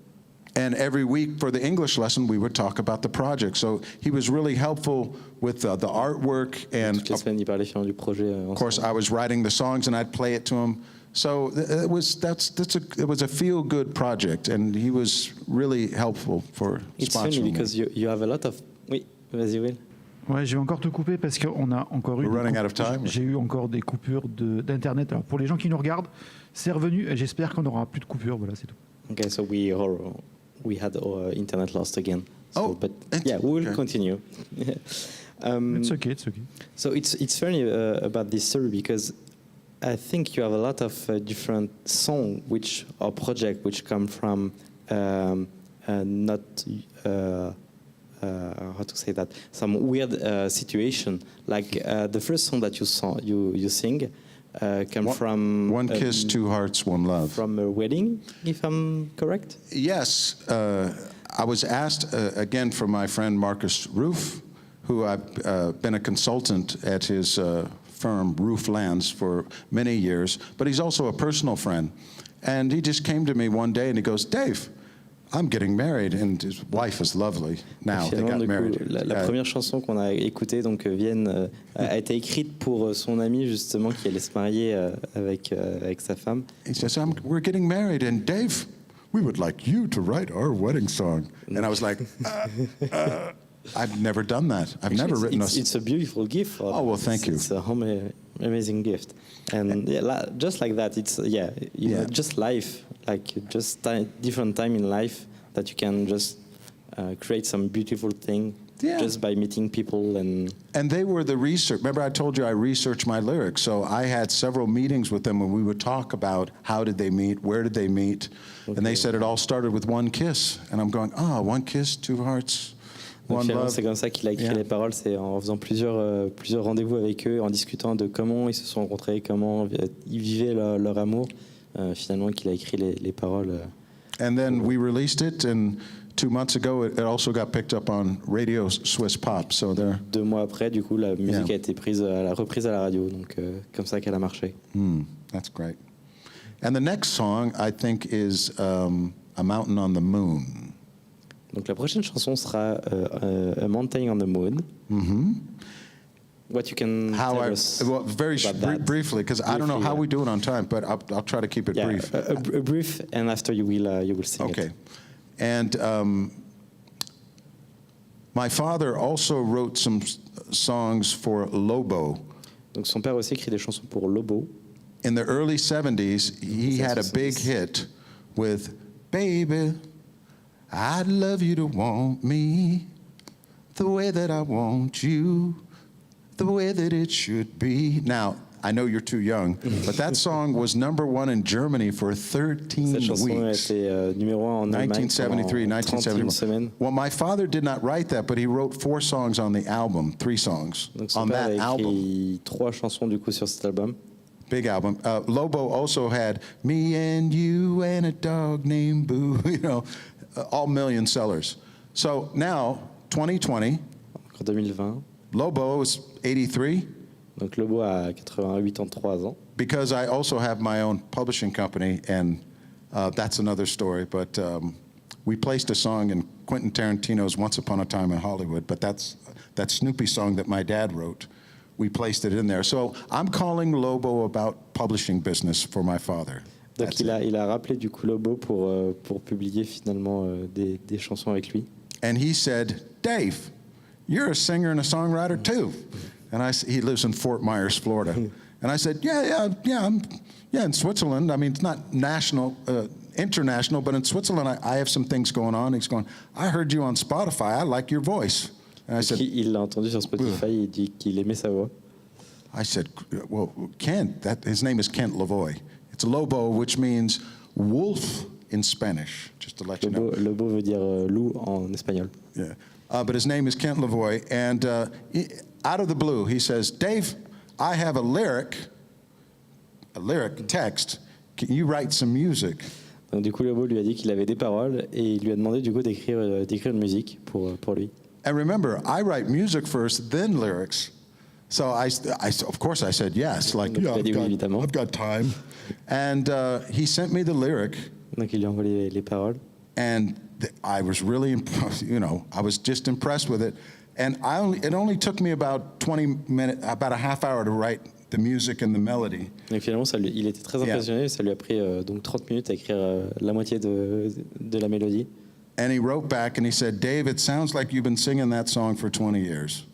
And every week for the English lesson, we would talk about the project. So he was really helpful with the artwork. And Toutes les semaines, il parlait finalement du projet. of course, I was writing the songs and I'd play it to him. So it was a feel-good project, and he was really helpful for It's sponsoring funny me. because you have a lot of. Oui, vas-y, Will. Ouais, je vais encore te couper parce qu'on a encore eu. We're running out of time. J'ai eu encore des coupures d'internet. Alors pour les gens qui nous regardent, c'est revenu. Et j'espère qu'on n'aura plus de coupures. Voilà, c'est tout. Okay, so we had our internet lost again. So, Oh, but yeah, we will okay. continue. It's okay, it's okay. So it's funny about this story because I think you have a lot of different songs which are projects which come from not how to say that, some weird situation. Like the first song that you sing come from One Kiss, Two Hearts, One Love. from a wedding, if I'm correct. Yes, I was asked again from my friend Marcus Roof, who I've been a consultant at his firm Rooflands for many years, but he's also a personal friend. And he just came to me one day and he goes, Dave, I'm getting married, and his wife is lovely. Now they got Finalement, du married. coup, la première chanson qu'on a écoutée, donc Vienne, a été écrite pour son ami justement qui allait se marier avec sa femme. He says, we're getting married, and Dave, we would like you to write our wedding song. And I was like, I've never done that. I've never written a... It's a beautiful gift. Oh, well, thank you. It's a amazing gift. And yeah, just like that, it's, you know, just life, like just different time in life that you can just create some beautiful thing just by meeting people. And they were the research. Remember I told you I researched my lyrics. So I had several meetings with them and we would talk about how did they meet, where did they meet. Okay. And they said it all started with one kiss. And I'm going, one kiss, two hearts. Donc finalement, c'est comme ça qu'il a écrit les paroles, c'est en faisant plusieurs rendez-vous avec eux, en discutant de comment ils se sont rencontrés, comment ils vivaient leur amour, finalement qu'il a écrit les paroles. And then we released it, and 2 months ago it also got picked up on Radio Swiss Pop. So there. 2 mois après, du coup, la musique a été reprise à la radio, donc comme ça qu'elle a marché. That's great. And the next song I think is A Mountain on the Moon. Donc la prochaine chanson sera A Mountain on the Moon. What you can tell us very briefly, because I don't know how we do it on time, but I'll try to keep it brief. A brief, and after you will sing it. Okay. And my father also wrote some songs for Lobo. Donc son père aussi écrit des chansons pour Lobo. In the early 70s, he had a big hit with Baby, I'd love you to want me the way that I want you, the way that it should be. Now, I know you're too young, but that song was #1 in Germany for 13 Cette chanson a weeks. été numéro 1 en Allemagne 1973, pendant 31 semaines. Well, my father did not write that, but he wrote 4 songs on the album, 3 songs Donc son on père that a album. écrit 3 chansons du coup sur cet album. Big album. Lobo also had Me and You and a Dog Named Boo, you know, all million sellers. So now, 2020, En 2020. Lobo is 83. Donc Lobo a 83 ans. Because I also have my own publishing company, and that's another story. But we placed a song in Quentin Tarantino's Once Upon a Time in Hollywood, but that's that Snoopy song that my dad wrote. We placed it in there. So I'm calling Lobo about publishing business for my father. Donc il a rappelé du coup Lobo pour publier finalement des chansons avec lui. And he said, Dave, you're a singer and a songwriter too. And he lives in Fort Myers, Florida. And I said, I'm in Switzerland. I mean, it's not international, but in Switzerland, I have some things going on. He's going, I heard you on Spotify. I like your voice. And I said, il l'a entendu sur Spotify et il dit qu'il aimait sa voix. I said, well, Kent, his name is Kent Lavoie. It's Lobo, which means wolf in Spanish, just to let you know. Lobo veut dire loup en espagnol. Yeah. But his name is Kent Lavoie, and out of the blue, he says, Dave, I have a lyric a lyric text. Can you write some music? Donc du coup, Lobo lui a dit qu'il avait des paroles et il lui a demandé du coup d'écrire une musique pour lui. And remember, I write music first, then lyrics. So of course I said yes, like, Donc, il a dit oui, évidemment. I've got time. And he sent me the lyric. Donc il lui a envoyé les paroles. And I was really, I was just impressed with it. And it only took me about 20 minutes, about a half hour to write the music and the melody. Donc finalement, il était très impressionné. Yeah. Ça lui a pris donc 30 minutes à écrire la moitié de la mélodie. And he wrote back and he said, "Dave, it sounds like you've been singing that song for 20 years."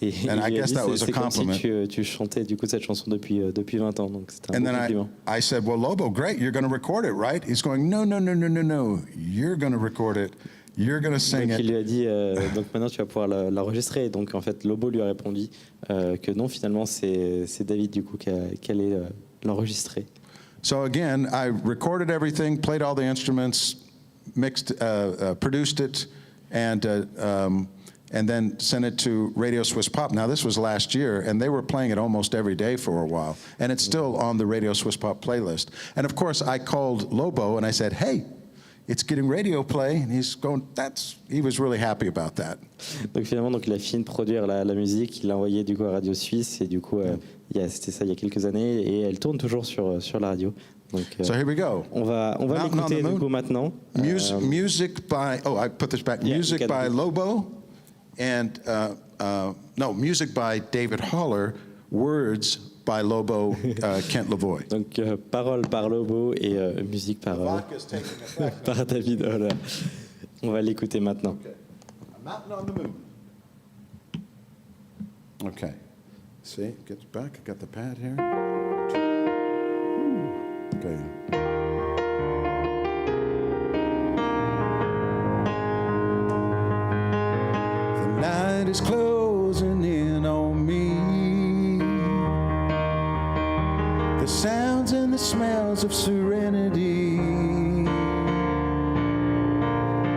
And I guess that was a compliment. C'est comme si tu chantais du coup cette chanson depuis 20 ans, donc c'était un bon compliment. I said, "Well, Lobo, great, you're going to record it, right?" He's going, "No, you're going to record it. You're going to sing donc it." Il lui a dit, donc maintenant tu vas pouvoir l'enregistrer. Donc en fait, Lobo lui a répondu que non, finalement c'est David du coup qui allait l'enregistrer. So again, I recorded everything, played all the instruments, mixed, produced it, and then sent it to Radio Swiss Pop. Now, this was last year, and they were playing it almost every day for a while, and it's still on the Radio Swiss Pop playlist. And of course, I called Lobo, and I said, "Hey, it's getting radio play," and he was really happy about that. Donc finalement, il a fini de produire la musique, il l'a envoyée du coup à Radio Suisse, et du coup, c'était ça il y a quelques années, et elle tourne toujours sur la radio. Donc, so here we go. On va l'écouter du coup maintenant. Music by, I put this back. Yeah, music by Lobo. And music by David Holler, words by Lobo, Kent Lavoie. Donc paroles par Lobo et musique par David Holler. On va l'écouter maintenant. Okay. I'm mountain on the moon. Okay. See, get back. I got the pad here. Okay. Night is closing in on me. The sounds and the smells of serenity.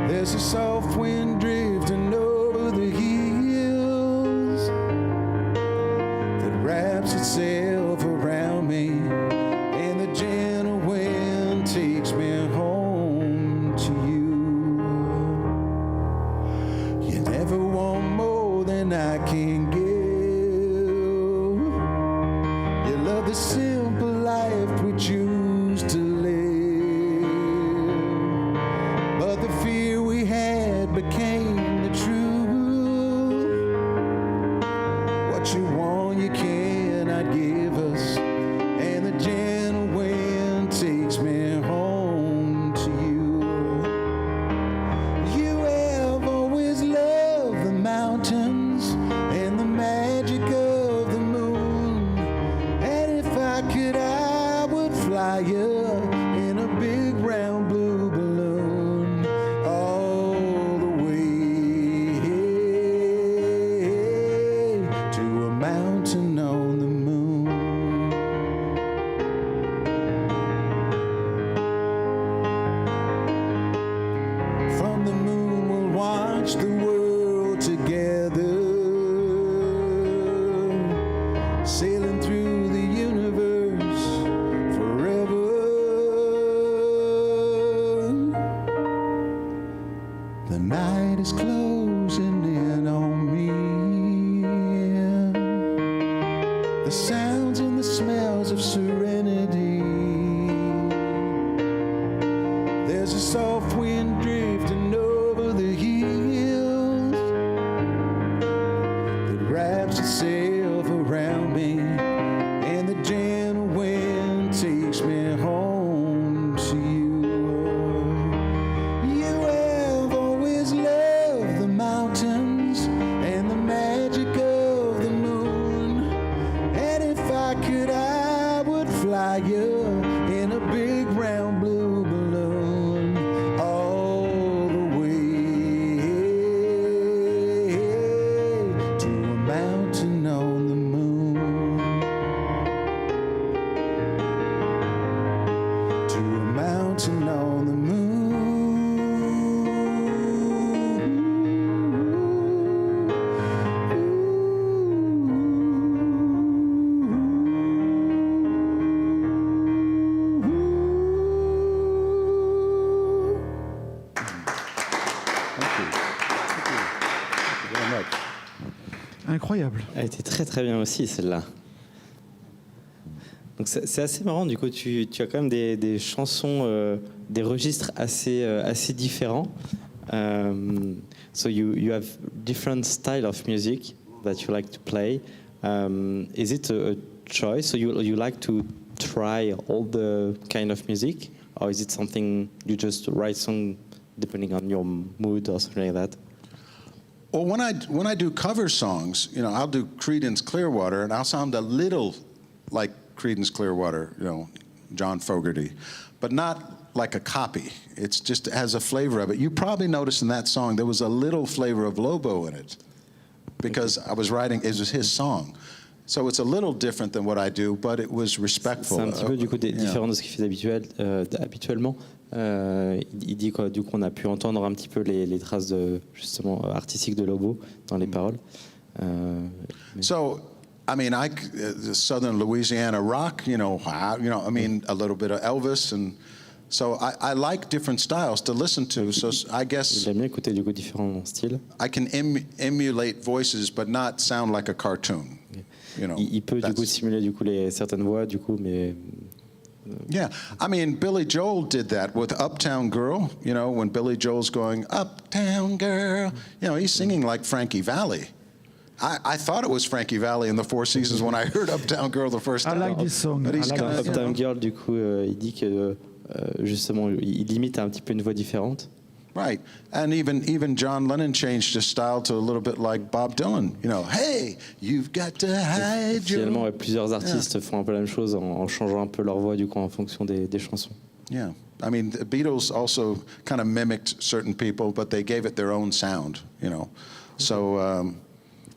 There's a soft wind drifting over the hills that wraps itself around me, and the gentle wind takes me home to you. You never want more than I can give. You love the simple life we choose to live, but the fear we had became the truth. What you want you cannot give us, and the gentle wind takes me home to you. You have always loved the mountains and the magic of the moon, and if I could I would fly you in a big round blue balloon all the way to a mountain on the moon. From the moon we'll watch the world together, sailing through the universe forever. The night is closing in on me. The sounds and the smells of serenity. There's a soft wind drifting over the hills that wraps itself around me, and the gentle wind takes me home to you. You have always loved the mountains and the magic of the moon, and if I could I would fly you in a big round blue balloon all the way to a mountain on Incroyable. Elle était très très bien aussi, celle-là. Donc c'est assez marrant, du coup, tu as quand même des chansons, des registres assez différents. So you have different style of music that you like to play. Is it a choice? So you like to try all the kind of music, or is it something you just write song depending on your mood or something like that? Well, when I do cover songs, you know, I'll do Creedence Clearwater, and I'll sound a little like Creedence Clearwater, you know, John Fogerty, but not like a copy. It's just has a flavor of it. You probably noticed in that song there was a little flavor of Lobo in it, because I was writing, it was his song. So it's a little different than what I do, but it was respectful. C'est un petit peu du coup différent de ce qu'il fait habituellement. Il dit quoi, du coup on a pu entendre un petit peu les traces justement artistiques de Lobo dans les paroles. So, I mean, Southern Louisiana rock, you know, I mean, a little bit of Elvis, and so I like different styles to listen to. So I guess J'aime bien écouter du coup différents styles. I can emulate voices, but not sound like a cartoon. You know, il peut du coup simuler du coup certaines voix du coup, mais yeah, I mean, Billy Joel did that with Uptown Girl. You know, when Billy Joel's going Uptown Girl, you know, he's singing like Frankie Valli. I thought it was Frankie Valli in the Four Seasons when I heard Uptown Girl the first time. I like this song. But he's kinda, Uptown Girl du coup, il dit que justement il imite un petit peu une voix différente. Right, and even John Lennon changed his style to a little bit like Bob Dylan. You know, hey, you've got to hide Finalement, your... plusieurs artistes font un peu la même chose en changeant un peu leur voix du coup en fonction des chansons. Yeah, I mean, the Beatles also kind of mimicked certain people, but they gave it their own sound. You know, so.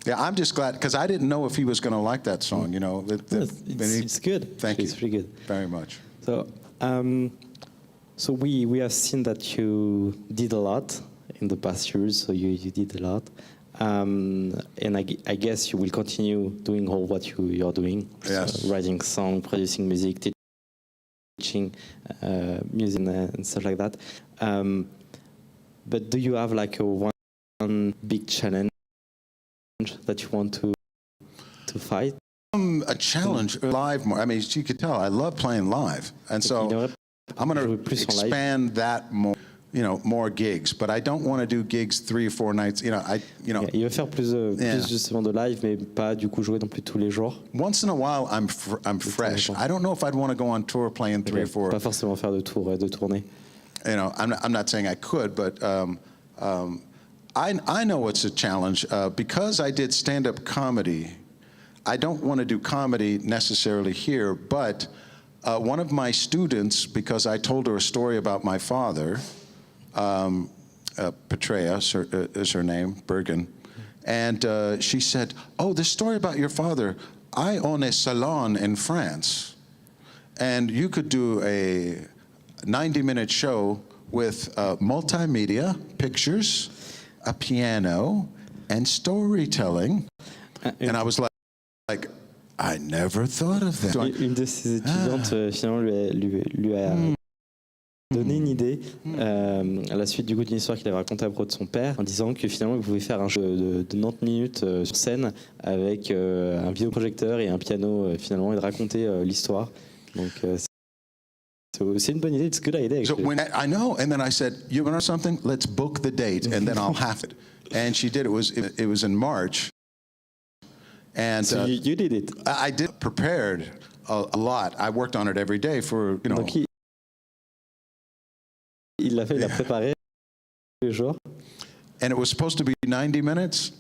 Yeah, I'm just glad, because I didn't know if he was going to like that song. You know, it's good. Thank you. It's really good. Very much. So, so we have seen that you did a lot in the past years. So you did a lot, and I guess you will continue doing all what you're doing. Yes. So writing song, producing music, teaching music and stuff like that. But do you have like one big challenge that you want to fight? A challenge live more. I mean, you could tell I love playing live, and so I'm going to expand that more. You know, more gigs, but I don't want to do gigs 3 or 4 nights. You know, Il veut faire plus justement de live, mais pas du coup jouer non plus tous les jours. Once in a while, I'm fresh. I don't know if I'd want to go on tour playing 3 or 4. Pas forcément faire de tournées. You know, I'm not saying I could, but I know it's a challenge because I did stand-up comedy. I don't want to do comedy necessarily here, but one of my students, because I told her a story about my father, Petrea is her name, Bergen, and she said, "Oh, this story about your father, I own a salon in France, and you could do a 90-minute show with multimedia, pictures, a piano, and storytelling." And I was like, I never thought of that. Une de ses étudiantes finalement lui a donné une idée à la suite du coup d'une histoire qu'il avait racontée à propos de son père, en disant que finalement il pouvait faire un jeu de 90 minutes sur scène avec un vidéoprojecteur et un piano finalement, et de raconter l'histoire. Donc c'est une bonne idée. It's a good idea. So when I know, and then I said, "You want to know something? Let's book the date, and then I'll have it." And she did. It was in March. And so you did it. I did prepared a lot. I worked on it every day for, you know. Donc il l'a fait, il l'a préparé tous les jours. And it was supposed to be 90 minutes.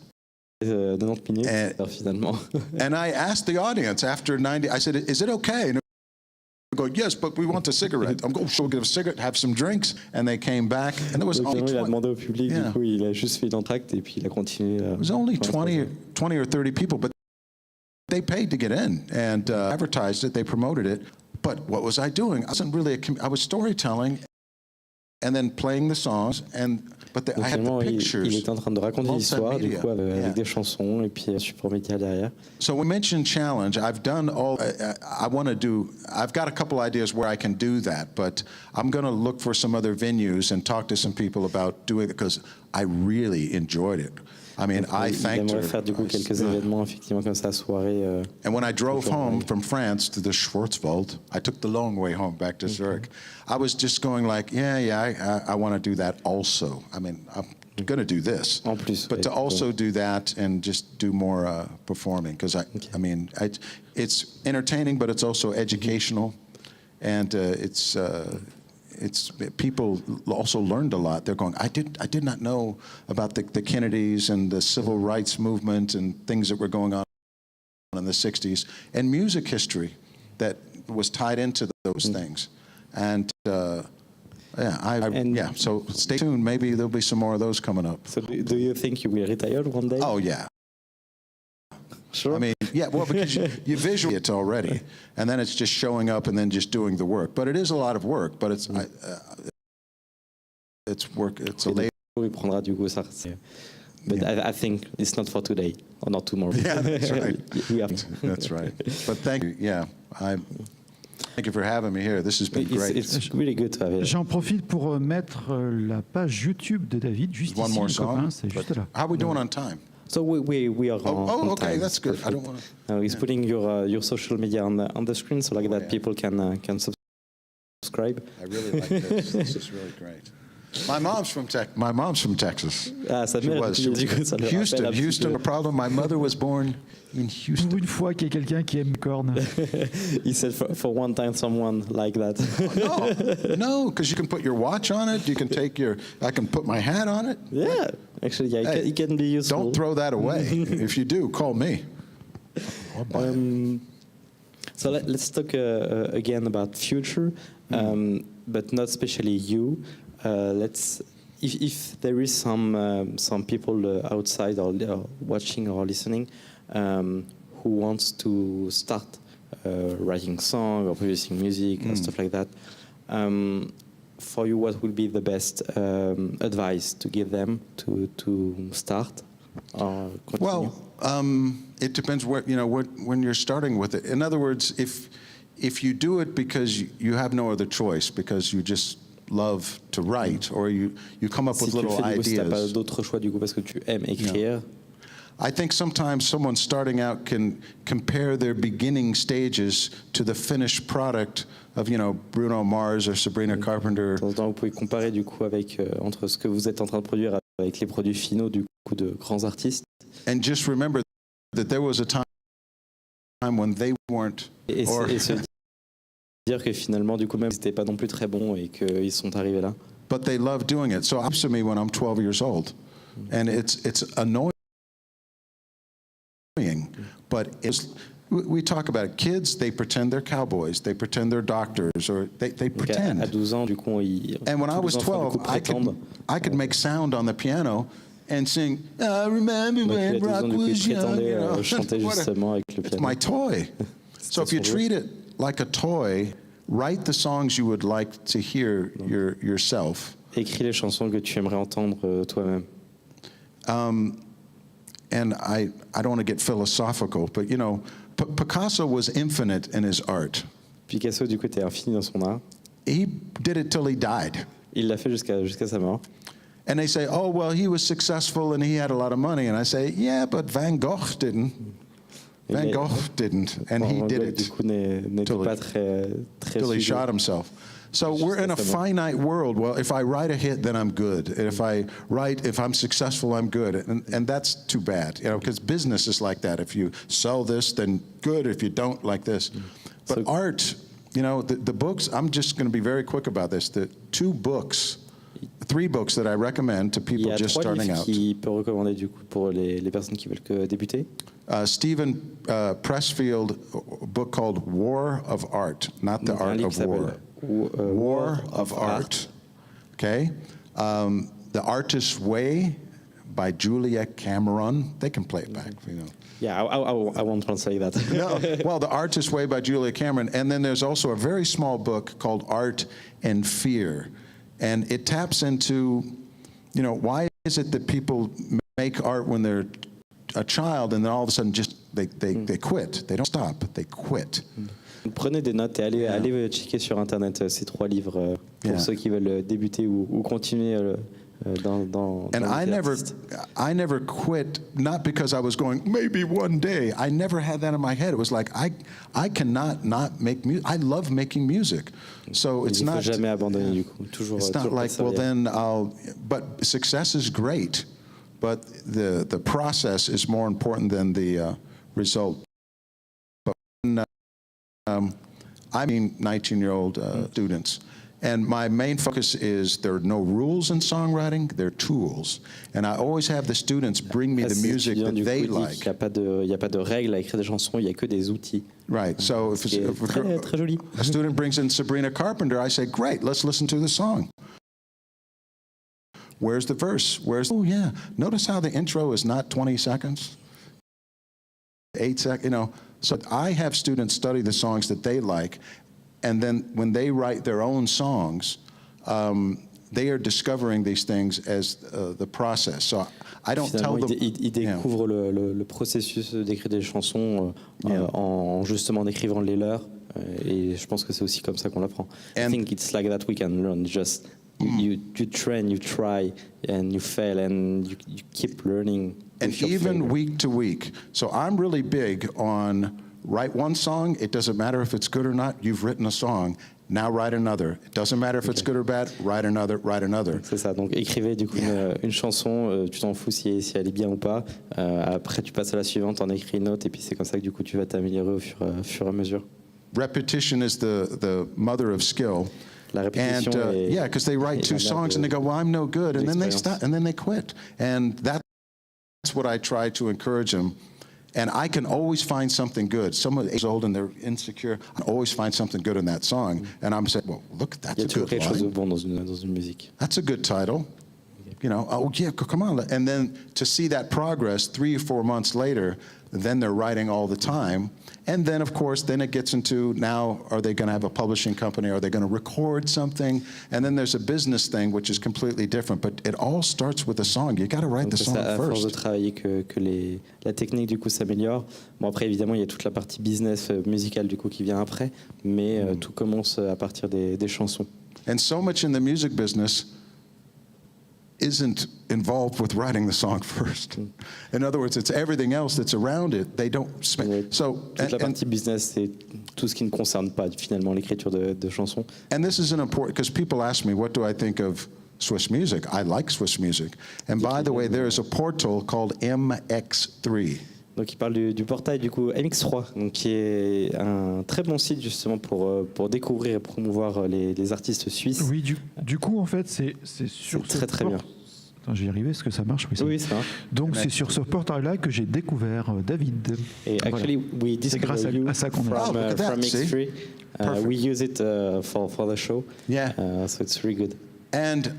90 minutes, finalement. And I asked the audience after 90, I said, "Is it okay?" And they go, "Yes, but we want a cigarette." I'm going, "Sure, we'll get a cigarette, have some drinks." And they came back, and there was only 20. Il a demandé au public, du coup, il a juste fait l'entracte et puis il a continué. It was only 20 or 30 people, but they paid to get in and advertised it. They promoted it. But what was I doing? I wasn't really I was storytelling and then playing the songs. But I had the pictures. Il était en train de raconter l'histoire, du coup, avec des chansons et puis un support média derrière. So we mentioned challenge. I've done all. I've got a couple ideas where I can do that, but I'm going to look for some other venues and talk to some people about doing it because I really enjoyed it. I mean, Donc, I il thanked aimerait her. faire du coup quelques événements effectivement comme ça, soirée. And when I drove home from France to the Schwarzwald, I took the long way home back to Zurich. I was just going like, I want to do that also. I mean, I'm going to do this, En plus, but ouais, to also do that and just do more performing, because I mean, it's entertaining, but it's also educational, and it's people also learned a lot. They're going, I did not know about the Kennedys and the civil rights movement and things that were going on in the 60s, and music history that was tied into those things. And so stay tuned. Maybe there'll be some more of those coming up. So do you think you will retire one day? Oh, yeah. Sure. I mean, well, because you visually it already, and then it's just showing up and then just doing the work. But it is a lot of work, but it's work, it's a labor. Il prendra du coup ça. But I think it's not for today or not tomorrow. Yeah, that's right. We have. That's right. But thank you. Yeah, thank you for having me here. This has been great. It's really good to have you. J'en profite pour mettre la page YouTube de David juste One ici, more les copains, song. c'est juste là. How are we doing on time? So we are on Okay, time. that's good. I Perfect. don't want to. He's putting your social media on the screen so like that people can subscribe. I really like this. This is really great. My mom's from Texas. Ah, sa She mère, was. du coup, ça le rappelle un petit Houston. peu. The problem. My mother was born in Houston. Pour une fois qu'il y a quelqu'un qui aime les cornes. He said for one time someone like that. No, because you can put your watch on it. You can I can put my hat on it. Yeah, actually, yeah, Hey, it can be useful. Don't throw that away. If you do, call me. I'll buy it. So let's talk again about future, but not especially you. If there is some people outside or watching or listening who wants to start writing song or producing music and stuff like that, for you, what would be the best advice to give them to start or continue? Well, it depends when you're starting with it. In other words, if you do it because you have no other choice, because you just love to write, or you come up with little Si t'as pas ideas. d'autre choix du coup parce que tu aimes écrire. I think sometimes someone starting out can compare their beginning stages to the finished product of, Bruno Mars or Sabrina Carpenter. De temps en temps, vous pouvez comparer du coup avec entre ce que vous êtes en train de produire avec les produits finaux du coup de grands artistes. And just remember that there was a time when they weren't. Et se dire que finalement, du coup, même c'était pas non plus très bon et qu'ils sont arrivés là. But they love doing it. So it happens to me when I'm 12 years old, and it's annoying. But we talk about it. Kids, they pretend they're cowboys, they pretend they're doctors, or they Donc pretend. à 12 ans, du coup, And when I tous was les enfants, du 12, coup, prétendent. I could make sound on the piano and sing, I remember Donc il when a 12 rock ans, du coup, il was young. prétendait chanter justement avec le It's piano. my toy. So if you treat it like a toy, write the songs you would like to hear yourself. Écris les chansons que tu aimerais entendre toi-même. And I don't want to get philosophical, but Picasso was infinite in his art. Picasso, du coup, était infini dans son art. He did it till he died. Il l'a fait jusqu'à sa mort. And they say, oh, well, he was successful and he had a lot of money. And I say, yeah, but Van Gogh didn't. Van Gogh didn't, and he did it Du coup, n'était pas très till he suivi. shot himself. So we're in a finite world. Well, if I write a hit, then I'm good. If I'm successful, I'm good. And that's too bad, because business is like that. If you sell this, then good. If you don't, like this. But So- art, the books, I'm just going to be very quick about this. The 3 books that I recommend to Il y people a just 3 starting livres out. qu'il peut recommander du coup pour les personnes qui veulent débuter. Stephen Pressfield, a book called War of Art, not the Donc, un art livre of qui s'appelle war. War of Art. Okay? The Artist's Way by Julia Cameron. They can play it back, Yeah, I won't translate that. No, well, The Artist's Way by Julia Cameron. And then there's also a very small book called Art and Fear. And it taps into, why is it that people make art when they're a child and then all of a sudden just they quit. They don't stop, they quit. Prenez des notes et allez checker sur Internet ces 3 livres pour Yeah. ceux qui veulent débuter ou continuer dans And la vie d'artiste. I never quit, not because I was going, maybe one day. I never had that in my head. It was like, I cannot not make music. I love making music. So it's Il ne faut not, jamais abandonner du coup. Toujours, it's not toujours like, well, persévérer. then but success is great, but the process is more important than the result. But when, I mean 19-year-old students. And my main focus is there are no rules in songwriting, they're tools. And I always have the students bring me the Ces music étudiants, that du they coup, disent like. qu'il n'y a pas de règles à écrire des chansons, il n'y a que des outils. Right, so if, Ce qui est très, très joli. a student brings in Sabrina Carpenter, I say, great, let's listen to the song. Where's the verse? Oh yeah, notice how the intro is not 20 seconds? 8 seconds, you know. So I have students study the songs that they like, and then when they write their own songs, they are discovering these things as the process. So I don't tell Finalement, them. ils découvrent le processus d'écrire des chansons en justement écrivant les leurs. Et je pense que c'est aussi comme ça qu'on l'apprend. I And- think it's like that we can learn. Just you train, you try, and you fail, and you keep learning. And with your even failure. week to week. So I'm really big on write one song. It doesn't matter if it's good or not. You've written a song. Now write another. It doesn't matter if it's good or bad. Write another. Write another. C'est ça, donc écrivez du coup une chanson, tu t'en fous si elle est bien ou pas. Après, tu passes à la suivante, en écris une autre, et puis c'est comme ça que du coup tu vas t'améliorer au fur et à mesure. Repetition is the mother of skill. La répétition And est- yeah, because they write est two la mère songs and they go, well, I'm no good, and then they l'expérience. stop, and then they quit. And that's what I try to encourage them. And I can always find something good. Someone is old and they're insecure. I always find something good in that song. And I'm saying, well, look, Il y that's a a toujours good quelque chose de line. bon dans une musique. That's a good title. You know, oh yeah, come on. And then to see that progress 3 or 4 months later, then they're writing all the time. And then, of course, then it gets into now, are they going to have a publishing company? Are they going to record something? And then there's a business thing, which is completely different. But it all starts with a song. You got to write Donc the c'est song ça, à force de first. travailler que la technique du coup s'améliore. Bon après évidemment il y a toute la partie business musicale du coup qui vient après, mais tout commence à partir des chansons. And so much in the music business isn't involved with writing the song first. In other words, it's everything else that's around it. They don't spend. So, Toute la and- partie business, c'est tout ce qui ne concerne pas finalement l'écriture de chansons. And this is an important, because people ask me, what do I think of Swiss music? I like Swiss music. And by the way, there is a portal called MX3. Donc il parle du portail du coup MX3, donc qui est un très bon site justement pour découvrir et promouvoir les artistes suisses. Oui, du coup, en fait, c'est sur C'est très, très bien. Attends, j'y arrivé, est-ce que ça marche? Oui, ça marche. Donc c'est sur ce portail-là que j'ai découvert David. Et actually, we C'est grâce discovered you à ça qu'on a. from, Oh, look at that, from see? X3. Perfect. We use it for the show. Yeah. So it's really good. And,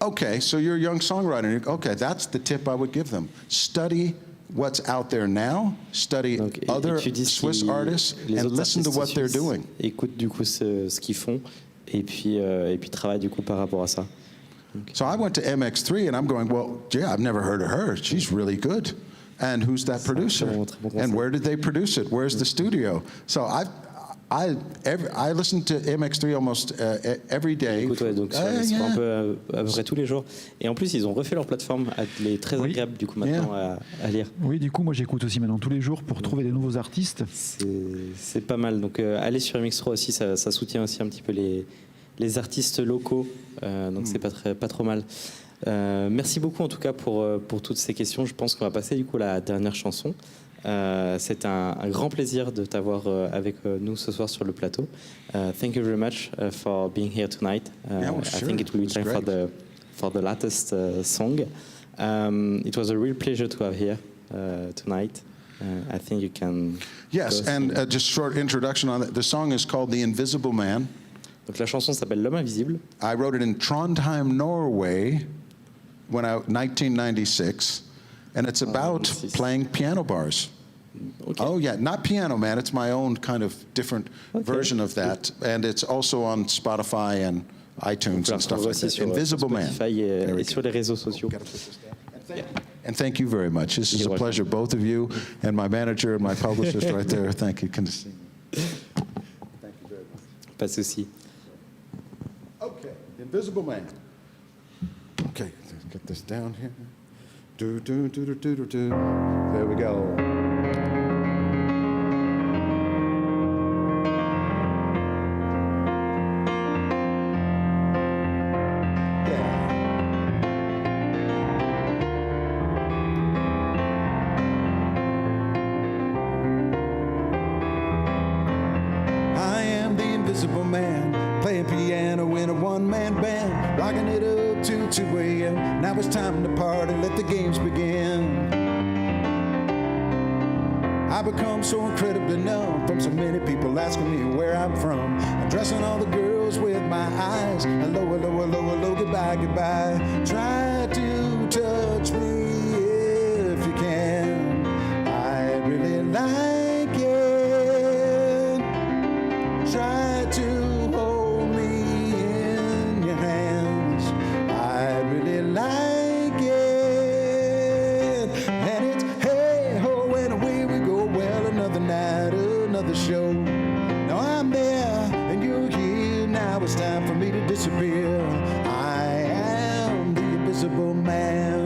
okay, so you're a young songwriter. Okay, that's the tip I would give them. Study what's out there now, study Donc, other étudie Swiss artists, les and autres listen to artistes what they're suisses, doing. écoute du coup ce qu'ils font et puis travaille du coup par rapport à ça. So I went to MX3 and I'm going, well, yeah, I've never heard of her. She's really good. And who's that producer? très bon conseil. And where did they produce it? Where's the studio? So I listen to MX3 almost every day. Écoute, ouais, donc Yeah. c'est un peu à peu près tous les jours. Et en plus ils ont refait leur plateforme, elle est très Oui. agréable du coup maintenant à lire. Oui, du coup, moi j'écoute aussi maintenant tous les jours pour trouver des nouveaux artistes. C'est pas mal. Donc allez sur MX3 aussi, ça soutient aussi un petit peu les artistes locaux. Donc c'est pas trop mal. Merci beaucoup en tout cas pour toutes ces questions. Je pense qu'on va passer du coup à la dernière chanson. C'est un grand plaisir de t'avoir avec nous ce soir sur le plateau. Thank you very much for being here tonight. Yeah, well, I sure. think it will be It's time great. for the latest song. It was a real pleasure to have here tonight. I think you can. Yes, go and through. just short introduction on it. The song is called The Invisible Man. Donc la chanson s'appelle L'homme invisible. I wrote it in Trondheim, Norway, 1996, and it's about 96. playing piano bars. Okay. Oh yeah, not Piano Man. It's my own kind of different version of that, and it's also on Spotify and iTunes Vous and stuff like aussi that. sur Invisible Man. Spotify There we et go. sur les réseaux sociaux. And thank you very much. This is You're a pleasure, both of you, and my manager and my publicist right there. Thank you. Thank you very much. Pas de souci. Okay, Invisible Man. Okay, let's get this down here. Do, do, do, do, do, do, do. There we go. Rocking it up till 2 a.m. Now it's time to party, let the games begin. I become so incredibly numb from so many people asking me where I'm from. Addressing all the girls with my eyes. Hello, hello, hello, hello, goodbye, goodbye. Try to touch me if you can. I really like it. Try to like it, and it's hey ho and away we go. Well, another night, another show. Now I'm there and you're here. Now it's time for me to disappear. I am the invisible man.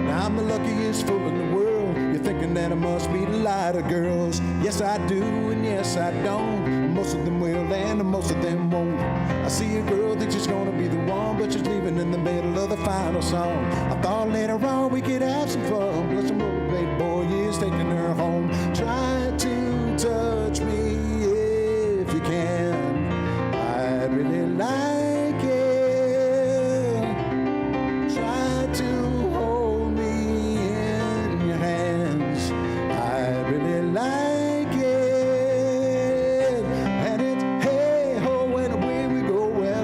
Now I'm the luckiest fool in the world. You're thinking that I must be the light of girls. Yes I do and yes I don't. Most of them will and most of them won't. I see a girl that she's gonna be the one, but she's leaving in the middle of the final song. I thought later on we could have some fun, but some rollerblade boy is taking her home. Try to touch me if you can. I really like it. Try to hold me in your hands. I really like it.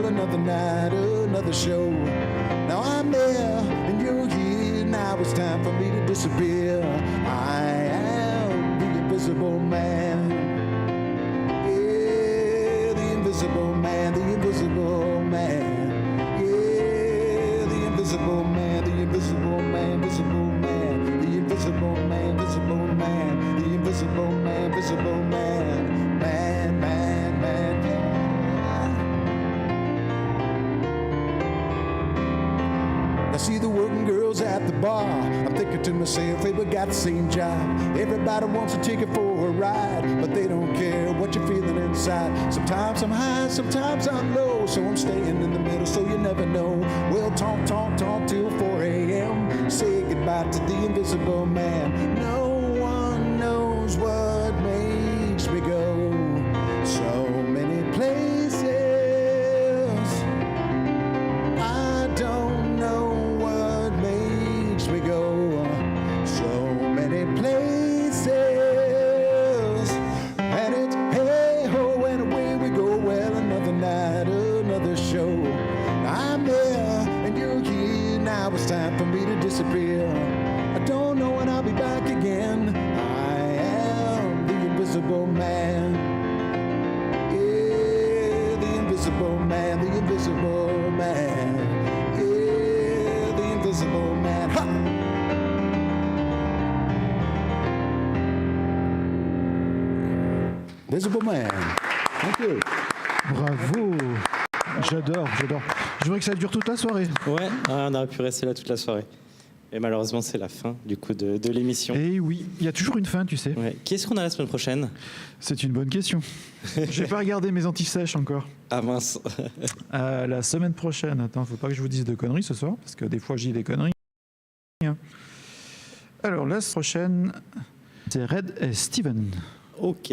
Another night, another show. Now I'm there and you're here. Now it's time for me to disappear. I am the invisible man. Yeah, the invisible man, the invisible man. Yeah, the invisible man, the invisible man, visible man, the invisible man, visible man, the invisible man, visible man, man, man, man, man. I see the working girls at the bar. I'm thinking to myself, hey, we got the same job. Everybody wants a ticket for a ride, but they don't care what you're feeling inside. Sometimes I'm high, sometimes I'm low, so I'm staying in the middle, so you never know. We'll talk, talk, talk till 4 a.m. Say goodbye to the invisible man. No one knows what makes me go so many places. I don't know what makes me go so many places. And it's hey ho and away we go. Well, another night, another show. I'm there and you're here. Now it's time for me to disappear. I don't know when I'll be back again. I am the invisible man. Yeah, the invisible man, the invisible man. Yeah, the invisible man. Ha! Invisible man. Thank you. Bravo. J'adore, j'adore. Je voudrais que ça dure toute la soirée. Ouais, on aurait pu rester là toute la soirée. Et malheureusement, c'est la fin du coup de l'émission. Et oui, il y a toujours une fin, tu sais. Ouais. Qui est-ce qu'on a la semaine prochaine? C'est une bonne question. J'ai pas regardé mes anti-sèches encore. Ah mince. La semaine prochaine. Attends, faut pas que je vous dise de conneries ce soir, parce que des fois, je dis des conneries. Alors, la semaine prochaine, c'est Red et Steven. Ok.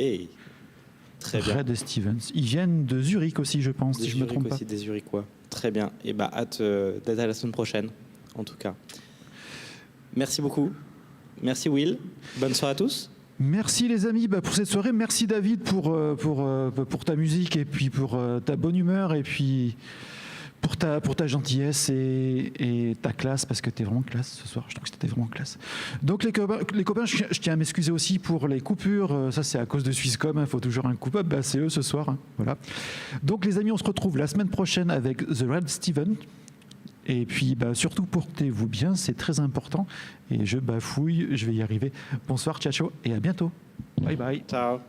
Très bien. Red et Stevens. Ils viennent de Zürich aussi, je pense, si je me trompe pas. Aussi des Zurichois. Très bien. Et bah, hâte d'être à la semaine prochaine, en tout cas. Merci beaucoup. Merci Will. Bonne soirée à tous. Merci les amis pour cette soirée. Merci David pour ta musique et puis pour ta bonne humeur et puis pour ta gentillesse et ta classe, parce que tu es vraiment classe ce soir. Je trouve que c'était vraiment classe. Donc les copains, je tiens à m'excuser aussi pour les coupures. Ça c'est à cause de Swisscom, il faut toujours un coupable. Bah, c'est eux ce soir. Hein. Voilà. Donc les amis, on se retrouve la semaine prochaine avec The Red Steven. Et puis, surtout, portez-vous bien, c'est très important. Et je bafouille, je vais y arriver. Bonsoir, ciao, ciao, et à bientôt. Bye bye. Ciao.